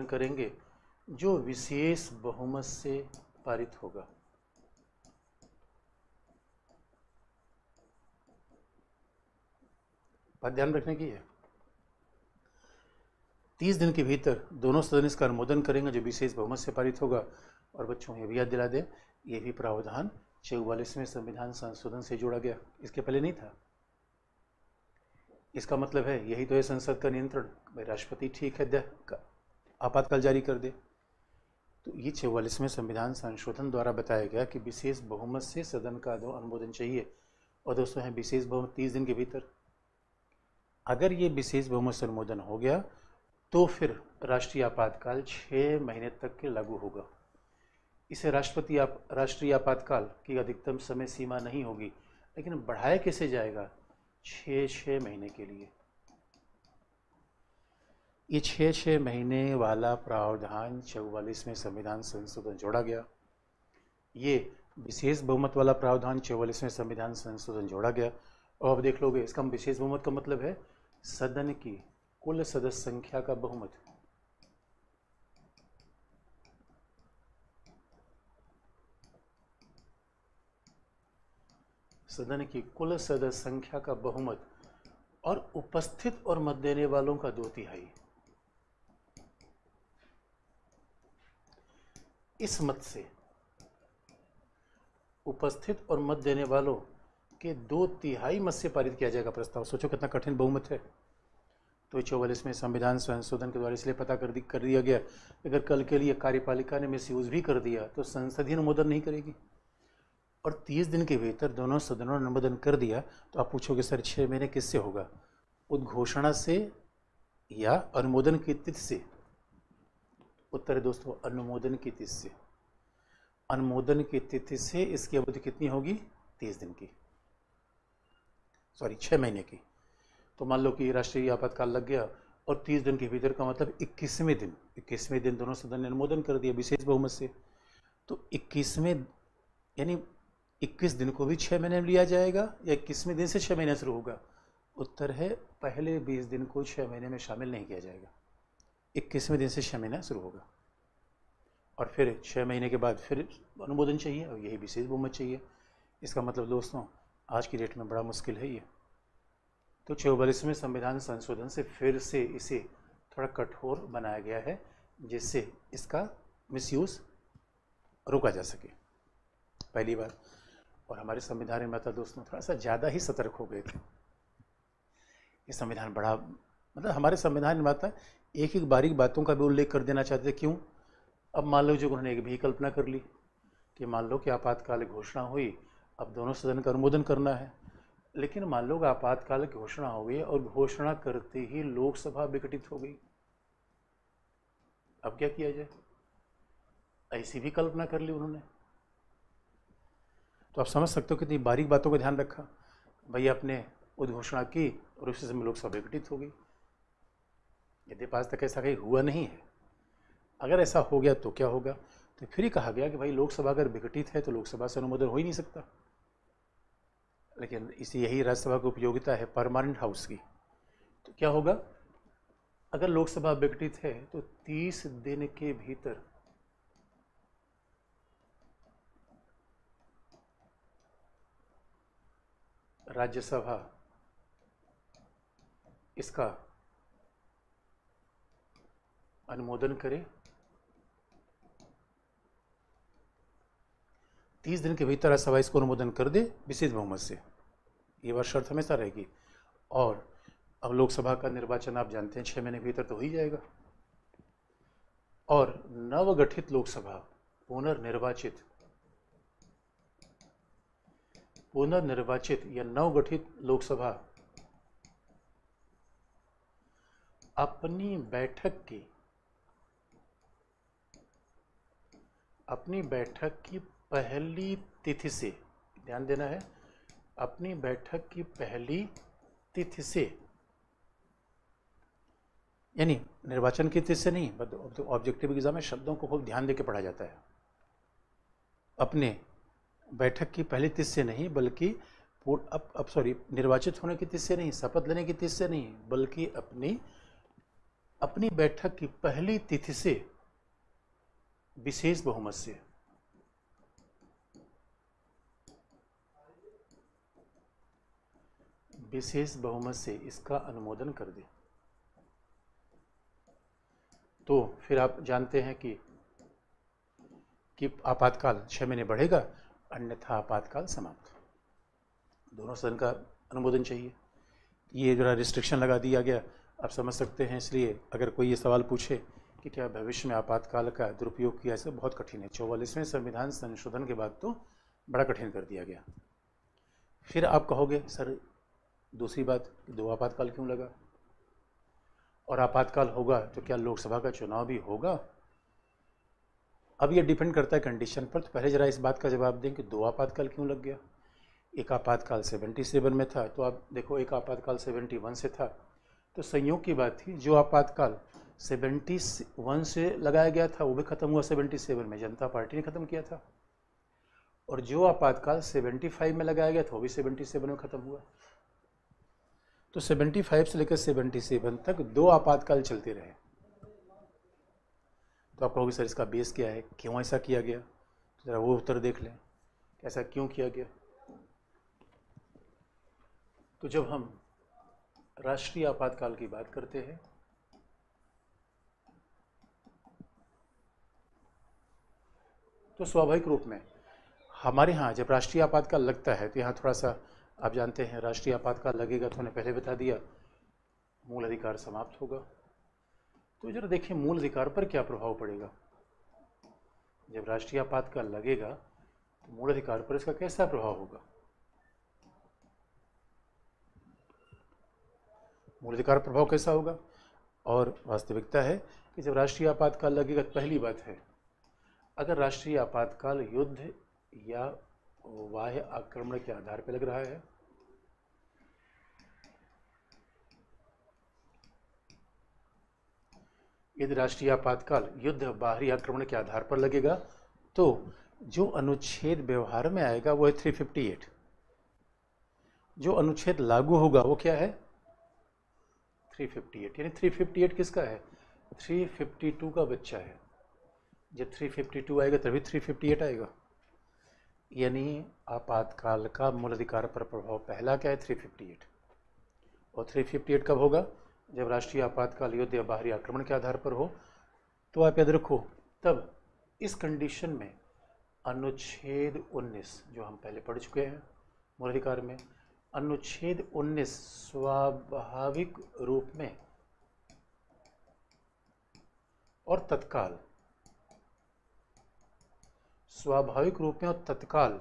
करेंगे। जो विशेष बहुमत से पारित होगा। बात ध्यान रखने की है, 30 दिन के भीतर दोनों सदन इसका अनुमोदन करेंगे जो विशेष बहुमत से पारित होगा। और बच्चों ये भी याद दिला दें, ये भी प्रावधान 44वें संविधान संशोधन से जोड़ा गया, इसके पहले नहीं था। इसका मतलब है यही तो है संसद का नियंत्रण। भाई राष्ट्रपति ठीक है आपातकाल जारी कर दे, तो ये 44वें संविधान संशोधन द्वारा बताया गया कि विशेष बहुमत से सदन का अनुमोदन चाहिए। और दोस्तों है विशेष बहुमत 30 दिन के भीतर। अगर ये विशेष बहुमत से अनुमोदन हो गया तो फिर राष्ट्रीय आपातकाल 6 महीने तक के लागू होगा। इसे राष्ट्रीय आपातकाल की अधिकतम समय सीमा नहीं होगी, लेकिन बढ़ाया कैसे जाएगा, 6 महीने के लिए। ये 6 महीने वाला प्रावधान 44वें संविधान संशोधन जोड़ा गया। ये विशेष बहुमत वाला प्रावधान 44वें संविधान संशोधन जोड़ा गया। और अब देख लोगे, इसका विशेष बहुमत का मतलब है सदन की कुल सदस्य संख्या का बहुमत। सदन की कुल सदस्य संख्या का बहुमत और उपस्थित और मत देने वालों का 2/3। इस मत से उपस्थित और मत देने वालों के 2/3 मत से पारित किया जाएगा प्रस्ताव। सोचो कितना कठिन बहुमत है। तो 44वें संविधान संशोधन के द्वारा इसलिए पता कर दिया गया, अगर कल के लिए कार्यपालिका ने मिसयूज भी कर दिया तो संसद ही अनुमोदन नहीं करेगी। और 30 दिन के भीतर दोनों सदनों ने अनुमोदन कर दिया। तो आप पूछोगे सर 6 महीने किससे होगा, उद्घोषणा से या अनुमोदन की तिथि से? उत्तर है दोस्तों अनुमोदन की तिथि से। अनुमोदन की तिथि से इसकी अवधि कितनी होगी? 30 दिन की, सॉरी 6 महीने की। तो मान लो कि राष्ट्रीय आपातकाल लग गया और 30 दिन के भीतर का मतलब 21वें दिन दोनों सदन ने अनुमोदन कर दिया विशेष बहुमत से। तो 21वें यानी 21 दिन को भी 6 महीने में लिया जाएगा या 21वें दिन से 6 महीने शुरू होगा? उत्तर है पहले 20 दिन को 6 महीने में शामिल नहीं किया जाएगा, 21वें दिन से 6 महीना शुरू होगा। और फिर 6 महीने के बाद फिर अनुमोदन चाहिए और यही विशेष बहुमत चाहिए। इसका मतलब दोस्तों आज की डेट में बड़ा मुश्किल है ये। तो 44वें संविधान संशोधन से फिर से इसे थोड़ा कठोर बनाया गया है जिससे इसका मिसयूज रोका जा सके, पहली बात। और हमारे संविधान निर्माता दोस्तों थोड़ा सा ज़्यादा ही सतर्क हो गए थे। ये संविधान बड़ा मतलब हमारे संविधान निर्माता एक एक बारीक बातों का भी उल्लेख कर देना चाहते थे। क्यों? अब मान लो जो उन्होंने एक भी कल्पना कर ली कि मान लो कि आपातकाल घोषणा हुई, अब दोनों सदन का अनुमोदन करना है। लेकिन मान लो आपातकाल की घोषणा हो गई और घोषणा करते ही लोकसभा विघटित हो गई, अब क्या किया जाए? ऐसी भी कल्पना कर ली उन्होंने। तो आप समझ सकते हो कितनी बारीक बातों का ध्यान रखा। भैया आपने उद्घोषणा की और उसी समय लोकसभा विघटित हो गई। यद्यपि आज तक ऐसा कहीं हुआ नहीं है। अगर ऐसा हो गया तो क्या होगा? तो फिर ही कहा गया कि भाई लोकसभा अगर विघटित है तो लोकसभा से अनुमोदन हो ही नहीं सकता। लेकिन इसी यही राज्यसभा की उपयोगिता है परमानेंट हाउस की। तो क्या होगा अगर लोकसभा विघटित है तो 30 दिन के भीतर राज्यसभा इसका अनुमोदन करे। 30 दिन के भीतर राज्यसभा इसको अनुमोदन कर दे विशेष बहुमत से, ये बात शर्त हमेशा रहेगी। और अब लोकसभा का निर्वाचन आप जानते हैं 6 महीने के भीतर तो हो ही जाएगा। और नवगठित लोकसभा पुनर्निर्वाचित या नवगठित लोकसभा अपनी बैठक की पहली तिथि से, ध्यान देना है, अपनी बैठक की पहली तिथि से, यानी निर्वाचन की तिथि से नहीं, ऑब्जेक्टिव एग्जाम में शब्दों को खूब ध्यान देकर पढ़ा जाता है। अपने बैठक की पहली तिथि से नहीं बल्कि निर्वाचित होने की तिथि से नहीं, शपथ लेने की तिथि से नहीं, बल्कि अपनी बैठक की पहली तिथि से विशेष बहुमत से। विशेष बहुमत से इसका अनुमोदन कर दे। तो फिर आप जानते हैं कि आपातकाल 6 महीने बढ़ेगा, अन्यथा आपातकाल समाप्त। दोनों सदन का अनुमोदन चाहिए। ये जरा रिस्ट्रिक्शन लगा दिया गया, आप समझ सकते हैं। इसलिए अगर कोई ये सवाल पूछे कि क्या भविष्य में आपातकाल का दुरुपयोग किया जाए, बहुत कठिन है। 44वें संविधान संशोधन के बाद तो बड़ा कठिन कर दिया गया। फिर आप कहोगे सर दूसरी बात, 2 आपातकाल क्यों लगा? और आपातकाल होगा तो क्या लोकसभा का चुनाव भी होगा? अब ये डिपेंड करता है कंडीशन पर। तो पहले जरा इस बात का जवाब दें कि 2 आपातकाल क्यों लग गया। एक आपातकाल 77 में था, तो आप देखो एक आपातकाल 71 से था। तो संयोग की बात थी, जो आपातकाल 71 से लगाया गया था वो भी खत्म हुआ 77 में, जनता पार्टी ने खत्म किया था। और जो आपातकाल 75 में लगाया गया था वो भी 77 में खत्म हुआ। तो 75 से लेकर 77 तक 2 आपातकाल चलते रहे। तो आप कहोगे सर इसका बेस क्या है, क्यों ऐसा किया गया? तो जरा वो उत्तर देख लें, ऐसा क्यों किया गया। तो जब हम राष्ट्रीय आपातकाल की बात करते हैं तो स्वाभाविक रूप में हमारे यहाँ जब राष्ट्रीय आपातकाल लगता है तो यहाँ थोड़ा सा आप जानते हैं राष्ट्रीय आपातकाल लगेगा तो उन्हें पहले बता दिया, मूल अधिकार समाप्त होगा। तो जरा देखिए मूल अधिकार पर क्या प्रभाव पड़ेगा। जब राष्ट्रीय आपातकाल लगेगा तो मूल अधिकार पर इसका कैसा प्रभाव होगा। मूल अधिकार प्रभाव कैसा होगा। और वास्तविकता है कि जब राष्ट्रीय आपातकाल लगेगा तो पहली बात है, अगर राष्ट्रीय आपातकाल युद्ध या बाह्य आक्रमण के आधार पर लग रहा है, यदि राष्ट्रीय आपातकाल युद्ध बाहरी आक्रमण के आधार पर लगेगा तो जो अनुच्छेद व्यवहार में आएगा वो है 358। जो अनुच्छेद लागू होगा वो क्या है 358। यानी 358 किसका है 352 का बच्चा है। जब 352 आएगा तभी 358 आएगा। यानी आपातकाल का मूल अधिकार पर प्रभाव पहला क्या है 358। और 358 कब होगा जब राष्ट्रीय आपातकाल युद्ध या बाहरी आक्रमण के आधार पर हो। तो आप याद रखो तब इस कंडीशन में अनुच्छेद 19 जो हम पहले पढ़ चुके हैं मूल अधिकार में, अनुच्छेद 19 स्वाभाविक रूप में और तत्काल, स्वाभाविक रूप में और तत्काल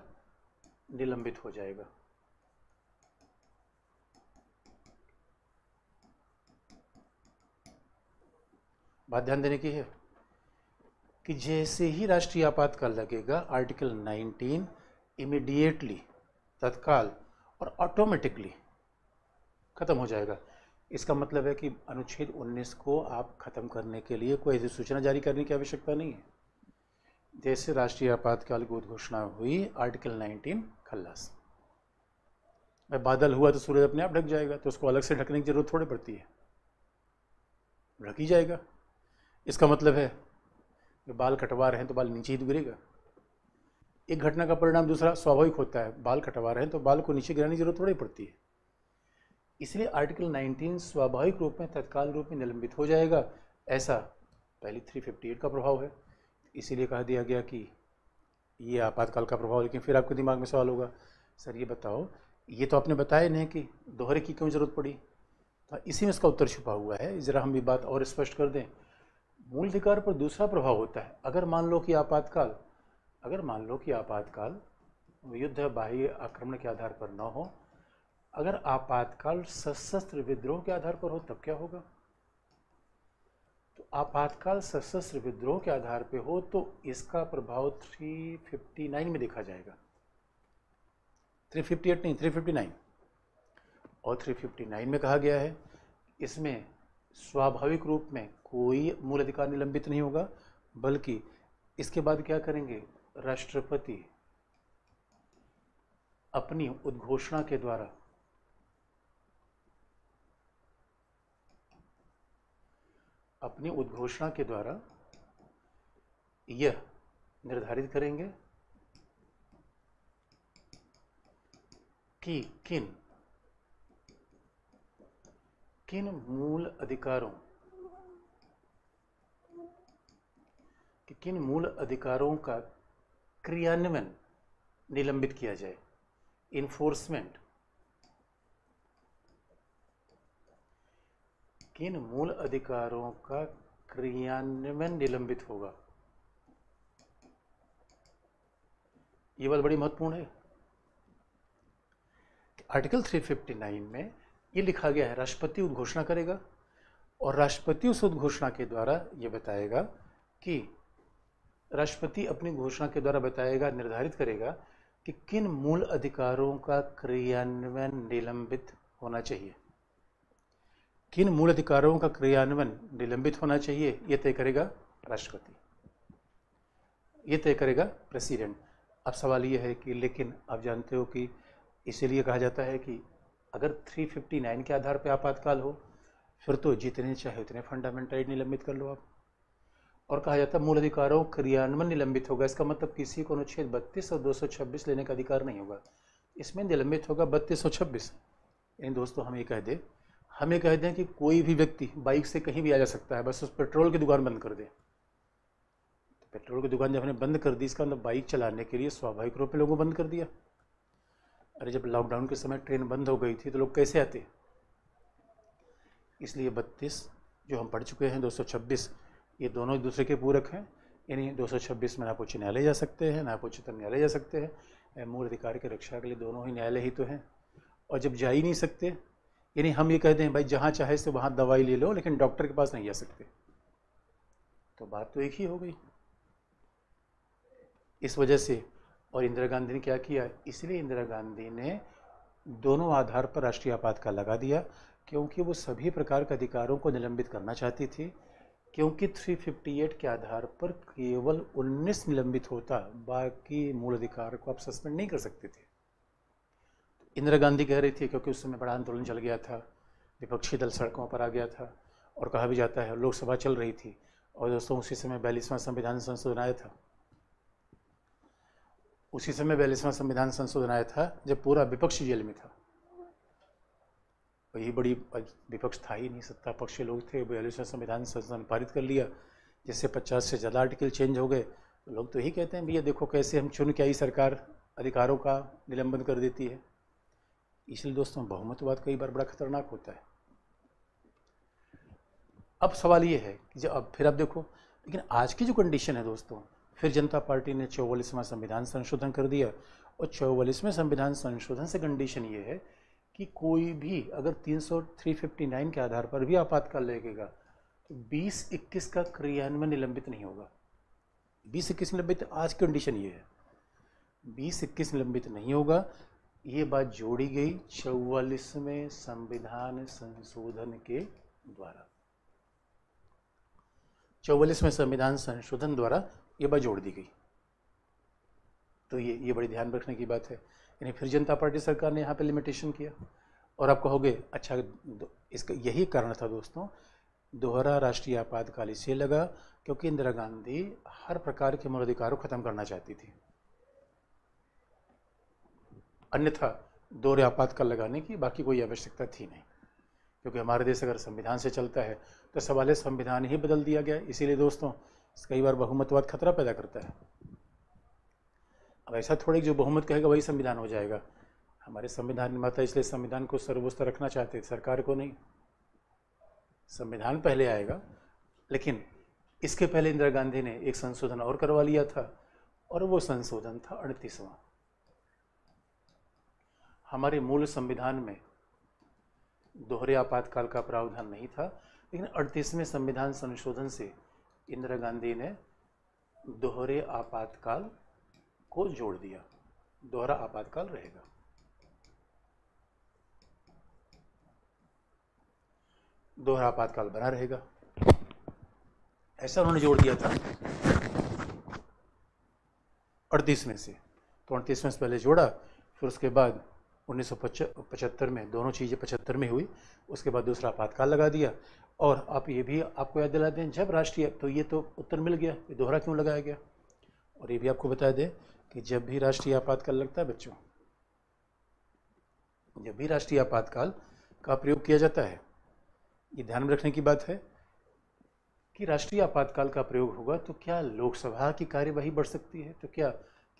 निलंबित हो जाएगा। बात ध्यान देने की है कि जैसे ही राष्ट्रीय आपातकाल लगेगा आर्टिकल 19 इमीडिएटली, तत्काल और ऑटोमेटिकली खत्म हो जाएगा। इसका मतलब है कि अनुच्छेद 19 को आप खत्म करने के लिए कोई ऐसी सूचना जारी करने की आवश्यकता नहीं है। जैसे राष्ट्रीय आपातकाल की घोषणा हुई आर्टिकल 19 खल्लास। भाई बादल हुआ तो सूरज अपने आप ढक जाएगा, तो उसको अलग से ढकने की जरूरत थोड़ी पड़ती है, ढक ही जाएगा। इसका मतलब है कि बाल कटवा रहे हैं तो बाल नीचे ही तो गिरेगा। एक घटना का परिणाम दूसरा स्वाभाविक होता है, बाल कटवा रहे हैं तो बाल को नीचे गिराने की जरूरत थोड़ी पड़ती है। इसलिए आर्टिकल 19 स्वाभाविक रूप में तत्काल रूप में निलंबित हो जाएगा, ऐसा पहली 358 का प्रभाव है। इसीलिए कहा दिया गया कि ये आपातकाल का प्रभाव। लेकिन फिर आपके दिमाग में सवाल होगा, सर ये बताओ ये तो आपने बताया नहीं कि दोहरे की क्यों जरूरत पड़ी। तो इसी में इसका उत्तर छुपा हुआ है। ज़रा हम ये बात और स्पष्ट कर दें। मूल अधिकार पर दूसरा प्रभाव होता है अगर मान लो कि आपातकाल युद्ध बाह्य आक्रमण के आधार पर न हो, अगर आपातकाल सशस्त्र विद्रोह के आधार पर हो तब क्या होगा। तो आपातकाल सशस्त्र विद्रोह के आधार पर हो तो इसका प्रभाव 359 में देखा जाएगा। 358 नहीं 359। और 359 में कहा गया है इसमें स्वाभाविक रूप में कोई मूल अधिकार निलंबित नहीं होगा, बल्कि इसके बाद क्या करेंगे, राष्ट्रपति अपनी उद्घोषणा के द्वारा यह निर्धारित करेंगे कि किन मूल अधिकारों का क्रियान्वयन निलंबित किया जाए, इन्फोर्समेंट। किन मूल अधिकारों का क्रियान्वयन निलंबित होगा, ये बात बड़ी महत्वपूर्ण है। आर्टिकल 359 में ये लिखा गया है राष्ट्रपति उद्घोषणा करेगा और राष्ट्रपति उस उद्घोषणा के द्वारा ये बताएगा कि राष्ट्रपति अपनी घोषणा के द्वारा बताएगा, निर्धारित करेगा कि किन मूल अधिकारों का क्रियान्वयन निलंबित होना चाहिए। किन मूल अधिकारों का क्रियान्वयन निलंबित होना चाहिए ये तय करेगा राष्ट्रपति, ये तय करेगा प्रेसिडेंट। अब सवाल ये है कि लेकिन आप जानते हो कि इसीलिए कहा जाता है कि अगर 359 के आधार पर आपातकाल हो फिर तो जितने चाहे उतने फंडामेंटल राइट निलंबित कर लो आप। और कहा जाता है मूल अधिकारों क्रियान्वयन निलंबित होगा, इसका मतलब किसी को अनुच्छेद 32 और 226 लेने का अधिकार नहीं होगा, इसमें निलंबित होगा 32 और 26। यानी दोस्तों हम ये कह दें कि कोई भी व्यक्ति बाइक से कहीं भी आ जा सकता है, बस उस पेट्रोल की दुकान बंद कर दे। तो पेट्रोल की दुकान जब हमने बंद कर दी इसका मतलब बाइक चलाने के लिए स्वाभाविक रूप से लोगों बंद कर दिया। अरे जब लॉकडाउन के समय ट्रेन बंद हो गई थी तो लोग कैसे आते? इसलिए 32 जो हम पढ़ चुके हैं, 226, ये दोनों एक दूसरे के पूरक हैं। यानी 226 में ना आप उच्च न्यायालय जा सकते हैं, ना आप उच्चतम न्यायालय जा सकते हैं। मूल अधिकार की रक्षा के लिए दोनों ही न्यायालय ही तो हैं। और जब जा ही नहीं सकते, यानी हम ये कहते हैं भाई जहाँ चाहे से वहाँ दवाई ले लो, लेकिन डॉक्टर के पास नहीं जा सकते, तो बात तो एक ही हो गई। इस वजह से, और इंदिरा गांधी ने क्या किया, इसलिए इंदिरा गांधी ने दोनों आधार पर राष्ट्रीय आपातकाल लगा दिया, क्योंकि वो सभी प्रकार के अधिकारों को निलंबित करना चाहती थी। क्योंकि 358 के आधार पर केवल 19 निलंबित होता, बाकी मूल अधिकार को आप सस्पेंड नहीं कर सकते थे। इंदिरा गांधी कह रही थी, क्योंकि उस समय बड़ा आंदोलन चल गया था, विपक्षी दल सड़कों पर आ गया था, और कहा भी जाता है लोकसभा चल रही थी, और दोस्तों उसी समय 42वां संविधान संशोधन आया था। उसी समय 42वां संविधान संशोधन आया था जब पूरा विपक्ष जेल में था। वही बड़ी विपक्ष था ही नहीं, सत्ता पक्ष के लोग थे। 42वां संविधान संशोधन पारित कर लिया, जिससे 50 से ज़्यादा आर्टिकल चेंज हो गए। तो लोग तो यही कहते हैं भैया देखो कैसे हम चुन के आई सरकार अधिकारों का निलंबन कर देती है। इसलिए दोस्तों बहुमतवाद कई बार बड़ा खतरनाक होता है। अब सवाल ये है कि जब अब फिर आप देखो, लेकिन आज की जो कंडीशन है दोस्तों, फिर जनता पार्टी ने 44वां संविधान संशोधन कर दिया, और 44वें संविधान संशोधन से कंडीशन ये है कि कोई भी अगर 359 के आधार पर भी आपातकाल लगेगा तो 2021 का क्रियान्वयन निलंबित नहीं होगा। 2021 निलंबित, आज की कंडीशन ये है 2021 निलंबित नहीं होगा। ये बात जोड़ी गई 44वें संविधान संशोधन के द्वारा। 44वें संविधान संशोधन द्वारा ये बात जोड़ दी गई। तो ये बड़ी ध्यान रखने की बात है। यानी फिर जनता पार्टी सरकार ने यहाँ पे लिमिटेशन किया। और आप कहोगे अच्छा, इसका यही कारण था दोस्तों, दोहरा राष्ट्रीय आपातकाल इसलिए लगा क्योंकि इंदिरा गांधी हर प्रकार के मूल अधिकारों को खत्म करना चाहती थी। अन्यथा दोहरे आपातकाल लगाने की बाकी कोई आवश्यकता थी नहीं, क्योंकि हमारे देश अगर संविधान से चलता है तो सवाल संविधान ही बदल दिया गया। इसीलिए दोस्तों कई बार बहुमतवाद खतरा पैदा करता है। अब ऐसा थोड़ी जो बहुमत कहेगा वही संविधान हो जाएगा। हमारे संविधान निर्माता इसलिए संविधान को सर्वोच्च रखना चाहते, सरकार को नहीं। संविधान पहले आएगा, लेकिन इसके पहले इंदिरा गांधी ने एक संशोधन और करवा लिया था, और वो संशोधन था 38वां। हमारे मूल संविधान में दोहरे आपातकाल का प्रावधान नहीं था, लेकिन 38वें संविधान संशोधन से इंदिरा गांधी ने दोहरे आपातकाल को जोड़ दिया। दोहरा आपातकाल रहेगा। दोहरा आपातकाल बना रहेगा, ऐसा उन्होंने जोड़ दिया था 38वें से। तो 38वें से पहले जोड़ा, फिर उसके बाद 1975 में दोनों चीज़ें 75 में हुई। उसके बाद दूसरा आपातकाल लगा दिया। और आप ये भी आपको याद दिला दें, जब राष्ट्रीय, तो ये तो उत्तर मिल गया ये दोहरा क्यों लगाया गया। और ये भी आपको बता दें कि जब भी राष्ट्रीय आपातकाल लगता है बच्चों, जब भी राष्ट्रीय आपातकाल का प्रयोग किया जाता है, ये ध्यान में रखने की बात है कि राष्ट्रीय आपातकाल का प्रयोग होगा तो क्या लोकसभा की कार्यवाही बढ़ सकती है, तो क्या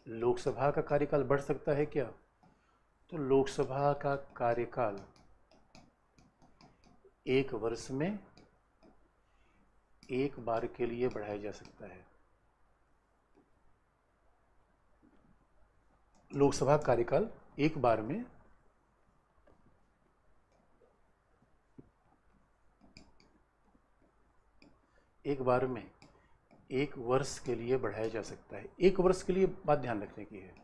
लोकसभा का कार्यकाल बढ़ सकता है क्या। तो लोकसभा का कार्यकाल 1 वर्ष में 1 बार के लिए बढ़ाया जा सकता है। लोकसभा कार्यकाल 1 बार में एक वर्ष के लिए बढ़ाया जा सकता है। 1 वर्ष के लिए बात ध्यान रखने की है।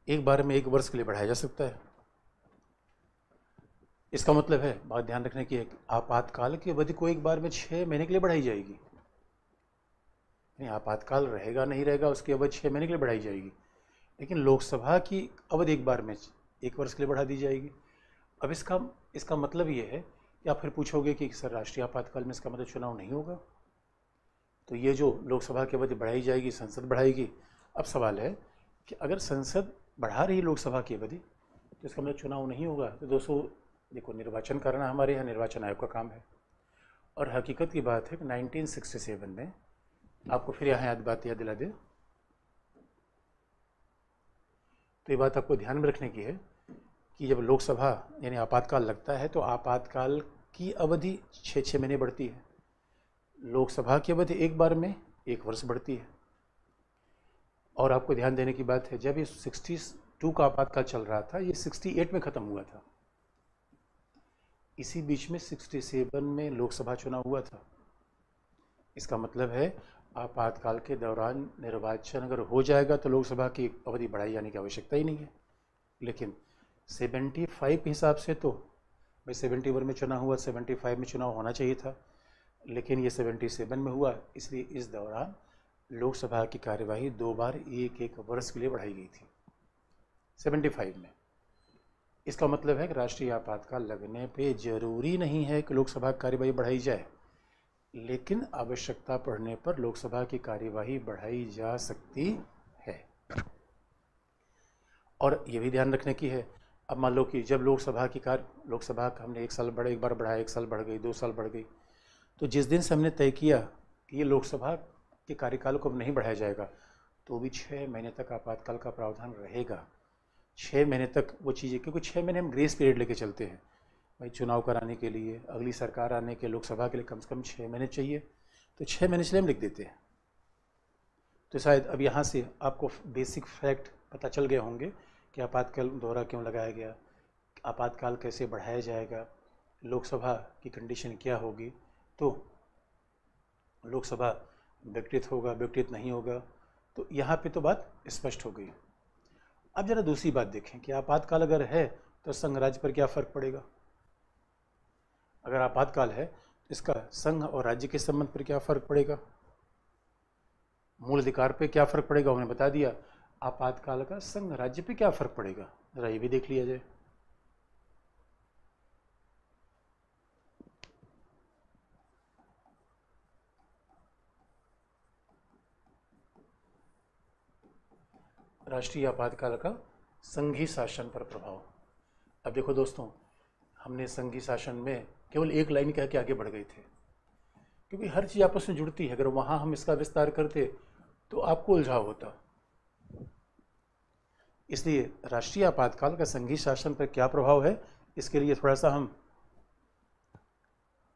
एक बार में 1 वर्ष के लिए बढ़ाया जा सकता है। इसका मतलब है, बात ध्यान रखने की है, आपातकाल की अवधि को एक बार में 6 महीने के लिए बढ़ाई जाएगी। नहीं, आपातकाल रहेगा नहीं रहेगा, उसकी अवधि 6 महीने के लिए बढ़ाई जाएगी। लेकिन लोकसभा की अवधि एक बार में 1 वर्ष के लिए बढ़ा दी जाएगी। अब इसका मतलब ये है कि आप फिर पूछोगे कि सर राष्ट्रीय आपातकाल में इसका मतलब चुनाव नहीं होगा। तो ये जो लोकसभा की अवधि बढ़ाई जाएगी, संसद बढ़ाएगी। अब सवाल है कि अगर संसद बढ़ा रही लोकसभा की अवधि तो इसका मतलब चुनाव नहीं होगा। तो दोस्तों देखो, निर्वाचन करना हमारे यहाँ निर्वाचन आयोग का काम है, और हकीकत की बात है कि 1967 में, आपको फिर यहाँ बात याद दिला दे, तो ये बात आपको ध्यान में रखने की है कि जब लोकसभा यानी आपातकाल लगता है तो आपातकाल की अवधि 6 महीने बढ़ती है। लोकसभा की अवधि एक बार में 1 वर्ष बढ़ती है। और आपको ध्यान देने की बात है, जब ये 62 का आपातकाल चल रहा था, ये 68 में ख़त्म हुआ था। इसी बीच में 67 में लोकसभा चुनाव हुआ था। इसका मतलब है आपातकाल के दौरान निर्वाचन अगर हो जाएगा तो लोकसभा की अवधि बढ़ाई जाने की आवश्यकता ही नहीं है। लेकिन 75 के हिसाब से तो भाई 71 में चुनाव हुआ, 75 में चुनाव होना चाहिए था, लेकिन ये 77 में हुआ, इसलिए इस दौरान लोकसभा की कार्यवाही 2 बार 1-1 वर्ष के लिए बढ़ाई गई थी 75 में। इसका मतलब है कि राष्ट्रीय आपातकाल लगने पे जरूरी नहीं है कि लोकसभा की कार्यवाही बढ़ाई जाए, लेकिन आवश्यकता पड़ने पर लोकसभा की कार्यवाही बढ़ाई जा सकती है। और ये भी ध्यान रखने की है, अब मान लो कि जब लोकसभा का हमने 1 साल एक बार बढ़ाया, 1 साल बढ़ गई, 2 साल बढ़ गई, तो जिस दिन से हमने तय किया कि ये लोकसभा के कार्यकाल को अब नहीं बढ़ाया जाएगा, तो भी 6 महीने तक आपातकाल का प्रावधान रहेगा। 6 महीने तक वो चीज़ें, क्योंकि 6 महीने हम ग्रेस पीरियड लेके चलते हैं भाई, चुनाव कराने के लिए, अगली सरकार आने के, लोकसभा के लिए कम से कम 6 महीने चाहिए, तो 6 महीने इसलिए हम लिख देते हैं। तो शायद अब यहाँ से आपको बेसिक फैक्ट पता चल गए होंगे कि आपातकाल दोहरा क्यों लगाया गया, आपातकाल कैसे बढ़ाया जाएगा, लोकसभा की कंडीशन क्या होगी, तो लोकसभा विघटित होगा, विघटित नहीं होगा, तो यहाँ पे तो बात स्पष्ट हो गई। अब जरा दूसरी बात देखें कि आपातकाल अगर है तो संघ राज्य पर क्या फ़र्क पड़ेगा। अगर आपातकाल है तो इसका संघ और राज्य के संबंध पर क्या फ़र्क पड़ेगा, मूल अधिकार पे क्या फ़र्क पड़ेगा, उन्हें बता दिया। आपातकाल का संघ राज्य पे क्या फ़र्क पड़ेगा, ज़रा ये भी देख लिया जाए। राष्ट्रीय आपातकाल का संघीय शासन पर प्रभाव। अब देखो दोस्तों, हमने संघीय शासन में केवल एक लाइन कह के आगे बढ़ गए थे, क्योंकि हर चीज़ आपस में जुड़ती है। अगर वहाँ हम इसका विस्तार करते तो आपको उलझाव होता। इसलिए राष्ट्रीय आपातकाल का संघीय शासन पर क्या प्रभाव है, इसके लिए थोड़ा सा हम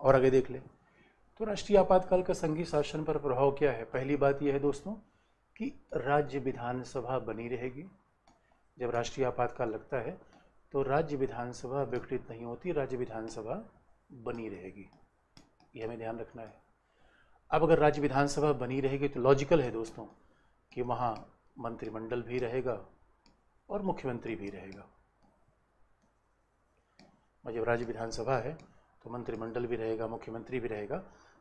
और आगे देख लें। तो राष्ट्रीय आपातकाल का संघीय शासन पर प्रभाव क्या है। पहली बात यह है दोस्तों कि राज्य विधानसभा बनी रहेगी। जब राष्ट्रीय आपातकाल लगता है तो राज्य विधानसभा विघटित नहीं होती, राज्य विधानसभा बनी रहेगी, ये हमें ध्यान रखना है। अब अगर राज्य विधानसभा बनी रहेगी तो लॉजिकल है दोस्तों कि वहाँ मंत्रिमंडल भी रहेगा और मुख्यमंत्री भी रहेगा। और जब राज्य विधानसभा है तो मंत्रिमंडल भी रहेगा, मुख्यमंत्री भी रहेगा,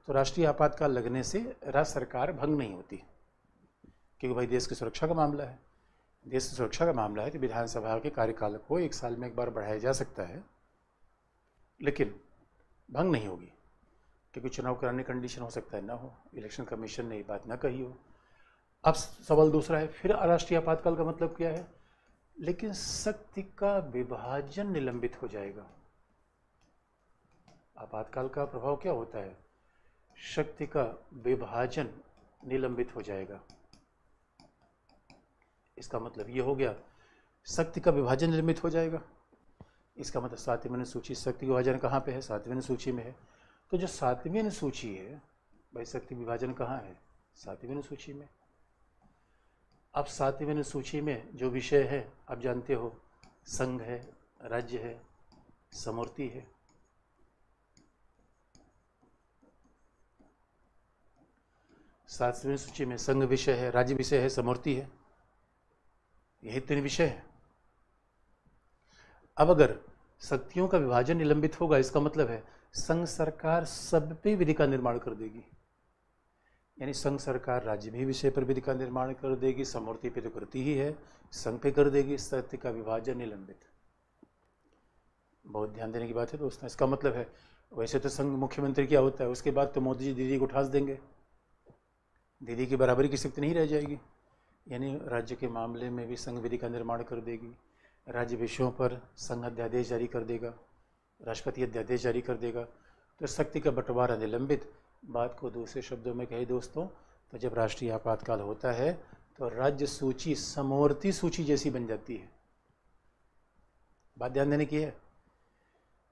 तो राष्ट्रीय आपातकाल लगने से राज्य सरकार भंग नहीं होती, क्योंकि भाई देश की सुरक्षा का मामला है। देश की सुरक्षा का मामला है तो विधानसभा के कार्यकाल को 1 साल में 1 बार बढ़ाया जा सकता है, लेकिन भंग नहीं होगी, क्योंकि चुनाव कराने की कंडीशन हो सकता है ना हो, इलेक्शन कमीशन ने ये बात ना कही हो। अब सवाल दूसरा है, फिर राष्ट्रीय आपातकाल का मतलब क्या है। लेकिन शक्ति का विभाजन निलंबित हो जाएगा। आपातकाल का प्रभाव क्या होता है, शक्ति का विभाजन निलंबित हो जाएगा। इसका मतलब ये हो गया, शक्ति का विभाजन निलंबित हो जाएगा। इसका मतलब 7वीं अनुसूची, शक्ति विभाजन कहाँ पे है, 7वीं अनुसूची में है। तो जो 7वीं अनुसूची है भाई, शक्ति विभाजन कहाँ है, 7वीं अनुसूची में। अब 7वीं अनुसूची में जो विषय है आप जानते हो, संघ है, राज्य है, समूर्ति है। सातवीं अनुसूची में संघ विषय है, राज्य विषय है, समूर्ति है, यही 3 विषय है। अब अगर शक्तियों का विभाजन निलंबित होगा, इसका मतलब है संघ सरकार सब पे विधि का निर्माण कर देगी। यानी संघ सरकार राज्य भी विषय पर विधि का निर्माण कर देगी, समूर्ति पे तो करती ही है, संघ पे कर देगी। शक्ति का विभाजन निलंबित, बहुत ध्यान देने की बात है दोस्तों। इसका मतलब है वैसे तो संघ मुख्यमंत्री क्या होता है, उसके बाद तो मोदी जी दीदी को ठास देंगे, दीदी की बराबरी की शक्ति नहीं रह जाएगी। यानी राज्य के मामले में भी संघ विधि का निर्माण कर देगी, राज्य विषयों पर संघ अध्यादेश जारी कर देगा, राष्ट्रपति अध्यादेश जारी कर देगा, तो शक्ति का बंटवारा निलंबित। बात को दूसरे शब्दों में कहे दोस्तों, तो जब राष्ट्रीय आपातकाल होता है तो राज्य सूची समवर्ती सूची जैसी बन जाती है। बात ध्यान देने की है।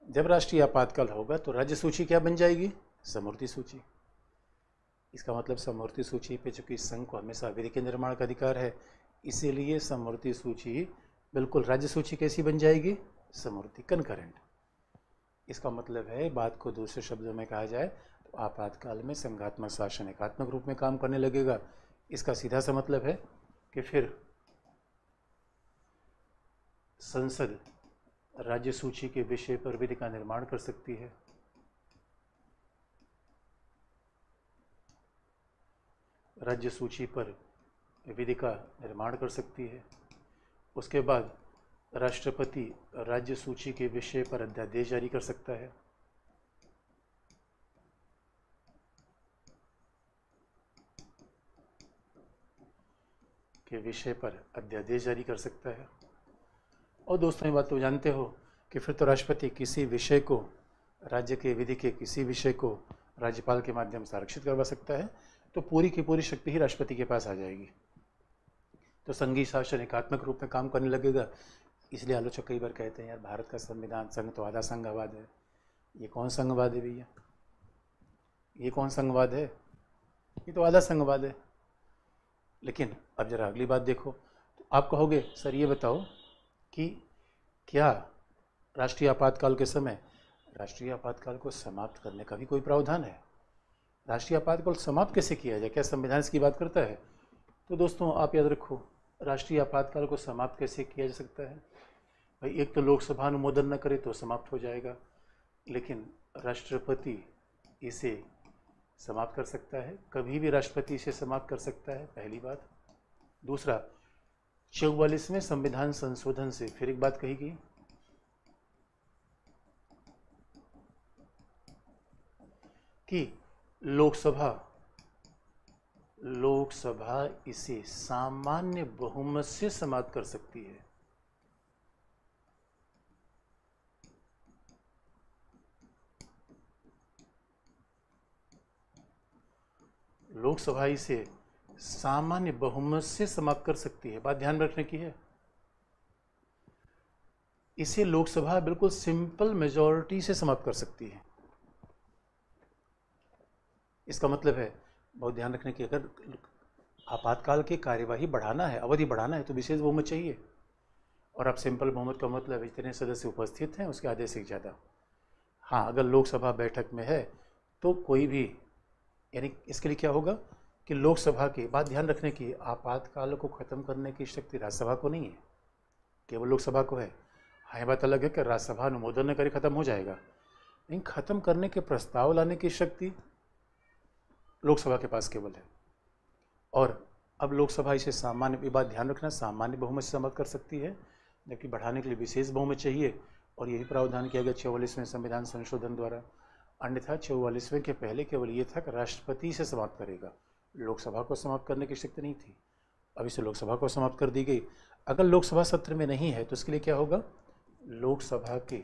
जब राष्ट्रीय आपातकाल होगा तो राज्य सूची क्या बन जाएगी? समवर्ती सूची। इसका मतलब समवर्ती सूची पे चूंकि संघ को हमेशा विधि के निर्माण का अधिकार है, इसीलिए समवर्ती सूची बिल्कुल राज्य सूची कैसी बन जाएगी? समवर्ती, कनकरेंट। इसका मतलब है, बात को दूसरे शब्दों में कहा जाए तो आपातकाल में संघात्मक शासन एकात्मक रूप में काम करने लगेगा। इसका सीधा सा मतलब है कि फिर संसद राज्य सूची के विषय पर विधि का निर्माण कर सकती है। राज्य सूची पर विधि का निर्माण कर सकती है। उसके बाद राष्ट्रपति राज्य सूची के विषय पर अध्यादेश जारी कर सकता है। के विषय पर अध्यादेश जारी कर सकता है। और दोस्तों, ये बात तो जानते हो कि फिर तो राष्ट्रपति किसी विषय को, राज्य के विधि के किसी विषय को राज्यपाल के माध्यम से आरक्षित करवा सकता है। तो पूरी की पूरी शक्ति ही राष्ट्रपति के पास आ जाएगी। तो संघीय शासन एकात्मक रूप में काम करने लगेगा। इसलिए आलोचक कई बार कहते हैं, यार भारत का संविधान संघ तो आधा संघवाद है। ये कौन संघवाद है भैया? ये कौन संघवाद है? ये तो आधा संघवाद है। लेकिन अब जरा अगली बात देखो, तो आप कहोगे सर ये बताओ कि क्या राष्ट्रीय आपातकाल के समय राष्ट्रीय आपातकाल को समाप्त करने का भी कोई प्रावधान है? राष्ट्रीय आपातकाल समाप्त कैसे किया जाए? क्या संविधान इसकी बात करता है? तो दोस्तों आप याद रखो, राष्ट्रीय आपातकाल को समाप्त कैसे किया जा सकता है? भाई, एक तो लोकसभा अनुमोदन न करे तो समाप्त हो जाएगा, लेकिन राष्ट्रपति इसे समाप्त कर सकता है। कभी भी राष्ट्रपति इसे समाप्त कर सकता है, पहली बात। दूसरा, 44वें संविधान संशोधन से फिर एक बात कही गई कि लोकसभा इसे सामान्य बहुमत से समाप्त कर सकती है। लोकसभा इसे सामान्य बहुमत से समाप्त कर सकती है। बात ध्यान रखने की है। इसे लोकसभा बिल्कुल सिंपल मेजॉरिटी से समाप्त कर सकती है। इसका मतलब है, बहुत ध्यान रखने की, अगर आपातकाल की कार्यवाही बढ़ाना है, अवधि बढ़ाना है, तो विशेष बहुमत चाहिए। और अब सिंपल बहुमत का मतलब जितने सदस्य उपस्थित हैं उसके आधे से ज़्यादा। हाँ, अगर लोकसभा बैठक में है तो कोई भी, यानी इसके लिए क्या होगा कि लोकसभा की, बात ध्यान रखने की, आपातकाल को ख़त्म करने की शक्ति राज्यसभा को नहीं है, केवल लोकसभा को है। हाँ, ये बात अलग है कि राज्यसभा अनुमोदन न करे ख़त्म हो जाएगा, लेकिन ख़त्म करने के प्रस्ताव लाने की शक्ति लोकसभा के पास केवल है। और अब लोकसभा इसे सामान्य, बात ध्यान रखना, सामान्य बहुमत से समाप्त कर सकती है, जबकि बढ़ाने के लिए विशेष बहुमत चाहिए। और यही प्रावधान किया गया 44वें संविधान संशोधन द्वारा। अन्यथा 44वें के पहले केवल ये था कि राष्ट्रपति से समाप्त करेगा, लोकसभा को समाप्त करने की शक्ति नहीं थी। अब इसे लोकसभा को समाप्त कर दी गई। अगर लोकसभा सत्र में नहीं है तो इसके लिए क्या होगा? लोकसभा के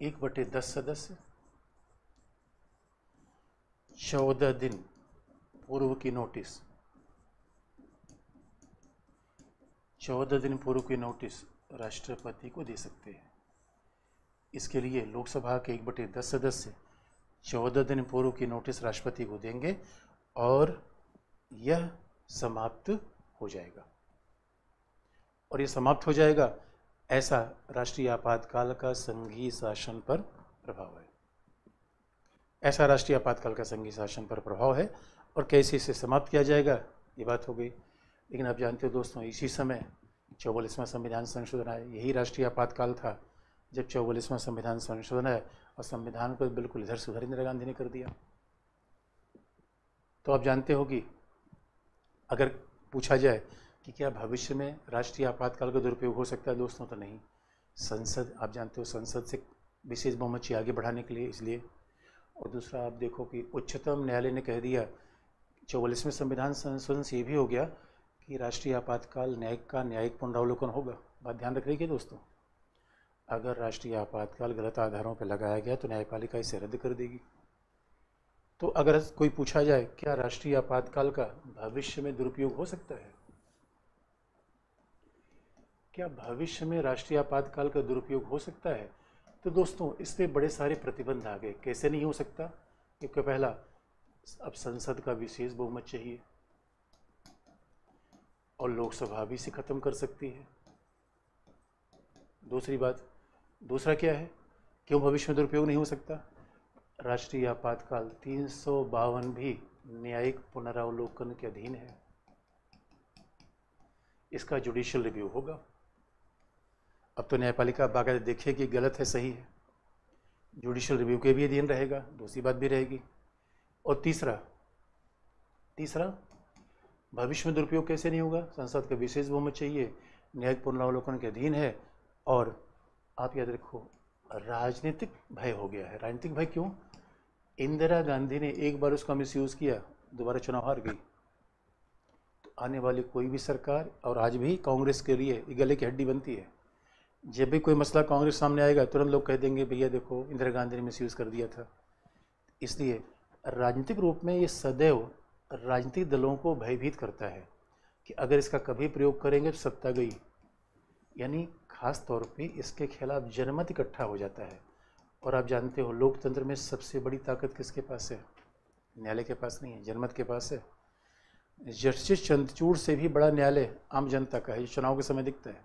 1/10 सदस्य 14 दिन पूर्व की नोटिस, 14 दिन पूर्व की नोटिस राष्ट्रपति को दे सकते हैं। इसके लिए लोकसभा के 1/10 सदस्य 14 दिन पूर्व की नोटिस राष्ट्रपति को देंगे और यह समाप्त हो जाएगा। और यह समाप्त हो जाएगा, ऐसा राष्ट्रीय आपातकाल का संघीय शासन पर प्रभाव है। ऐसा राष्ट्रीय आपातकाल का संघीय शासन पर प्रभाव है। और कैसे इसे समाप्त किया जाएगा, ये बात हो गई। लेकिन आप जानते हो दोस्तों, इसी समय 44वां संविधान संशोधन आया। यही राष्ट्रीय आपातकाल था जब 44वां संविधान संशोधन है, और संविधान को बिल्कुल इधर से उधर इंदिरा गांधी ने कर दिया। तो आप जानते हो कि अगर पूछा जाए कि क्या भविष्य में राष्ट्रीय आपातकाल का दुरुपयोग हो सकता है दोस्तों, तो नहीं। संसद, आप जानते हो, संसद से विशेष बहुमत चाहिए आगे बढ़ाने के लिए, इसलिए। और दूसरा, आप देखो कि उच्चतम न्यायालय ने कह दिया 44वें संविधान संशोधन से ये भी हो गया कि राष्ट्रीय आपातकाल न्यायिक का न्यायिक पुनरावलोकन होगा। बात ध्यान रख रही है दोस्तों। अगर राष्ट्रीय आपातकाल गलत आधारों पर लगाया गया तो न्यायपालिका इसे रद्द कर देगी। तो अगर कोई पूछा जाए क्या राष्ट्रीय आपातकाल का भविष्य में दुरुपयोग हो सकता है, क्या भविष्य में राष्ट्रीय आपातकाल का दुरुपयोग हो सकता है, तो दोस्तों इस पे बड़े सारे प्रतिबंध आ गए। कैसे नहीं हो सकता? क्योंकि पहला, अब संसद का विशेष बहुमत चाहिए और लोकसभा भी इसे खत्म कर सकती है। दूसरी बात, दूसरा क्या है, क्यों भविष्य में दुरुपयोग नहीं हो सकता? राष्ट्रीय आपातकाल 352 भी न्यायिक पुनरावलोकन के अधीन है, इसका जुडिशियल रिव्यू होगा। अब तो न्यायपालिका बाकायदा देखे कि गलत है सही है, जुडिशियल रिव्यू के भी अधीन रहेगा, दूसरी बात भी रहेगी। और तीसरा भविष्य में दुरुपयोग कैसे नहीं होगा? संसद का विशेष बहुमत चाहिए, न्यायिक पुनरावलोकन के अधीन है, और आप याद रखो राजनीतिक भय हो गया है। राजनीतिक भय क्यों? इंदिरा गांधी ने एक बार उसका मिसयूज किया, दोबारा चुनाव हार गई। तो आने वाली कोई भी सरकार, और आज भी कांग्रेस के लिए गले की हड्डी बनती है, जब भी कोई मसला कांग्रेस सामने आएगा तुरंत लोग कह देंगे भैया देखो इंदिरा गांधी ने मिसयूज कर दिया था। इसलिए राजनीतिक रूप में ये सदैव राजनीतिक दलों को भयभीत करता है कि अगर इसका कभी प्रयोग करेंगे तो सत्ता गई। यानी खास तौर पे इसके खिलाफ जनमत इकट्ठा हो जाता है। और आप जानते हो लोकतंत्र में सबसे बड़ी ताकत किसके पास है? न्यायालय के पास नहीं है, जनमत के पास है। जस्टिस चंद्रचूड़ से भी बड़ा न्यायालय आम जनता का है, जो चुनाव के समय दिखता है।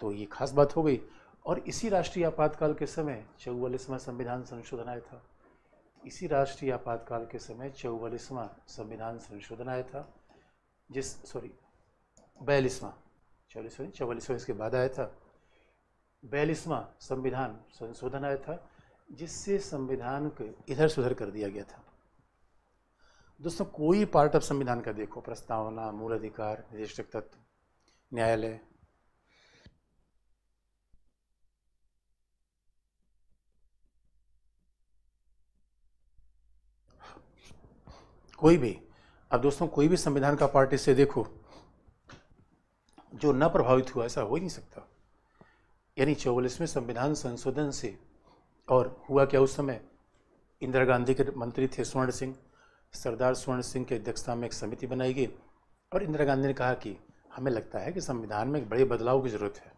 तो ये खास बात हो गई। और इसी राष्ट्रीय आपातकाल के समय 44वां संविधान संशोधन आया था। इसी राष्ट्रीय आपातकाल के समय 44वां संविधान संशोधन आया था, 44वां इसके बाद आया था। 42वां संविधान संशोधन आया था, जिससे संविधान को इधर सुधर कर दिया गया था। दोस्तों कोई पार्ट ऑफ संविधान का देखो, प्रस्तावना, मूल अधिकार, निदेशक तत्व, न्यायालय, कोई भी, अब दोस्तों कोई भी संविधान का पार्ट इससे देखो जो न प्रभावित हुआ, ऐसा हो ही नहीं सकता। यानी 44वें संविधान संशोधन से, और हुआ क्या उस समय, इंदिरा गांधी के मंत्री थे स्वर्ण सिंह, सरदार स्वर्ण सिंह की अध्यक्षता में एक समिति बनाई गई और इंदिरा गांधी ने कहा कि हमें लगता है कि संविधान में एक बड़े बदलाव की जरूरत है,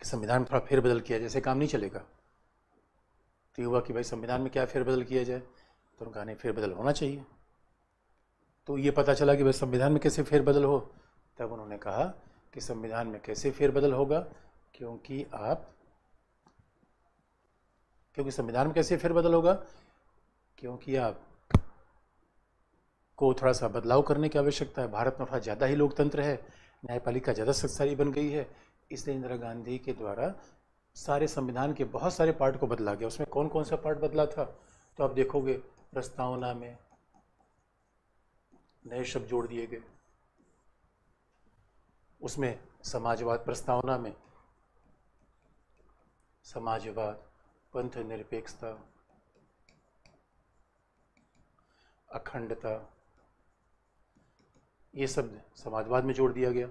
कि संविधान में थोड़ा फेरबदल किया, जैसे काम नहीं चलेगा। तो हुआ कि भाई संविधान में क्या फेरबदल किया जाए, तो उन्होंने कहा नहीं फेरबदल होना चाहिए। तो ये पता चला कि भाई संविधान में कैसे फेरबदल हो, तब उन्होंने कहा कि संविधान में कैसे फेरबदल होगा, क्योंकि संविधान में कैसे फेरबदल होगा, क्योंकि आप को थोड़ा सा बदलाव करने की आवश्यकता है। भारत में थोड़ा ज़्यादा ही लोकतंत्र है, न्यायपालिका ज़्यादा शक्तिशाली बन गई है, इसलिए इंदिरा गांधी के द्वारा सारे संविधान के बहुत सारे पार्ट को बदला गया। उसमें कौन कौन सा पार्ट बदला था, तो आप देखोगे प्रस्तावना में नए शब्द जोड़ दिए गए, उसमें समाजवाद, प्रस्तावना में समाजवाद, पंथ निरपेक्षता, अखंडता, ये शब्द समाजवाद में जोड़ दिया गया।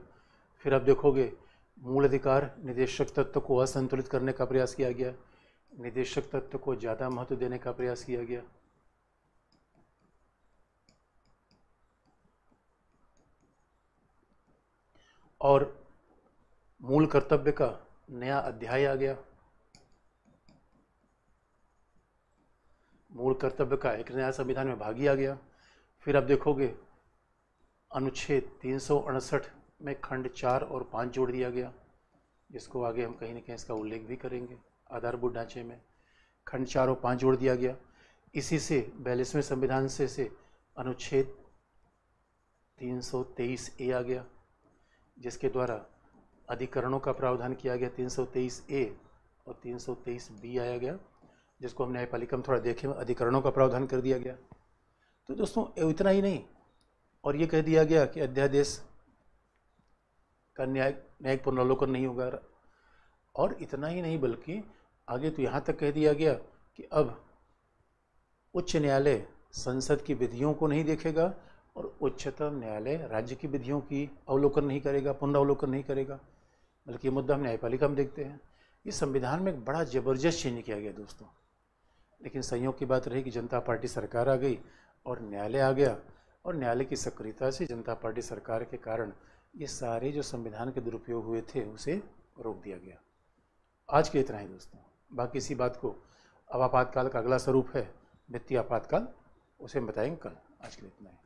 फिर आप देखोगे मूल अधिकार, निदेशक तत्व को असंतुलित करने का प्रयास किया गया, निदेशक तत्व को ज़्यादा महत्व देने का प्रयास किया गया। और मूल कर्तव्य का नया अध्याय आ गया, मूल कर्तव्य का एक नया संविधान में भाग ही आ गया। फिर आप देखोगे अनुच्छेद 368 में खंड 4 और 5 जोड़ दिया गया, जिसको आगे हम कहीं ना कहीं इसका उल्लेख भी करेंगे आधारभूत ढांचे में। खंड 4 और 5 जोड़ दिया गया। इसी से 42वें संविधान से अनुच्छेद 323A आ गया, जिसके द्वारा अधिकरणों का प्रावधान किया गया। 323A और 323B आया गया, जिसको हम न्यायपालिका में थोड़ा देखें, अधिकरणों का प्रावधान कर दिया गया। तो दोस्तों इतना ही नहीं, और ये कह दिया गया कि अध्यादेश का न्यायिक पुनरावलोकन नहीं होगा। और इतना ही नहीं, बल्कि आगे तो यहाँ तक कह दिया गया कि अब उच्च न्यायालय संसद की विधियों को नहीं देखेगा और उच्चतम न्यायालय राज्य की विधियों की अवलोकन नहीं करेगा, पुनरावलोकन नहीं करेगा। बल्कि ये मुद्दा हम न्यायपालिका में देखते हैं। इस संविधान में एक बड़ा ज़बरदस्त चेंज किया गया दोस्तों, लेकिन संयोग की बात रही कि जनता पार्टी सरकार आ गई और न्यायालय आ गया, और न्यायालय की सक्रियता से जनता पार्टी सरकार के कारण ये सारे जो संविधान के दुरुपयोग हुए थे उसे रोक दिया गया। आज के इतना ही दोस्तों, बाकी इसी बात को अब आपातकाल का अगला स्वरूप है वित्तीय आपातकाल, उसे हम बताएंगे कल। आज के लिए इतना ही।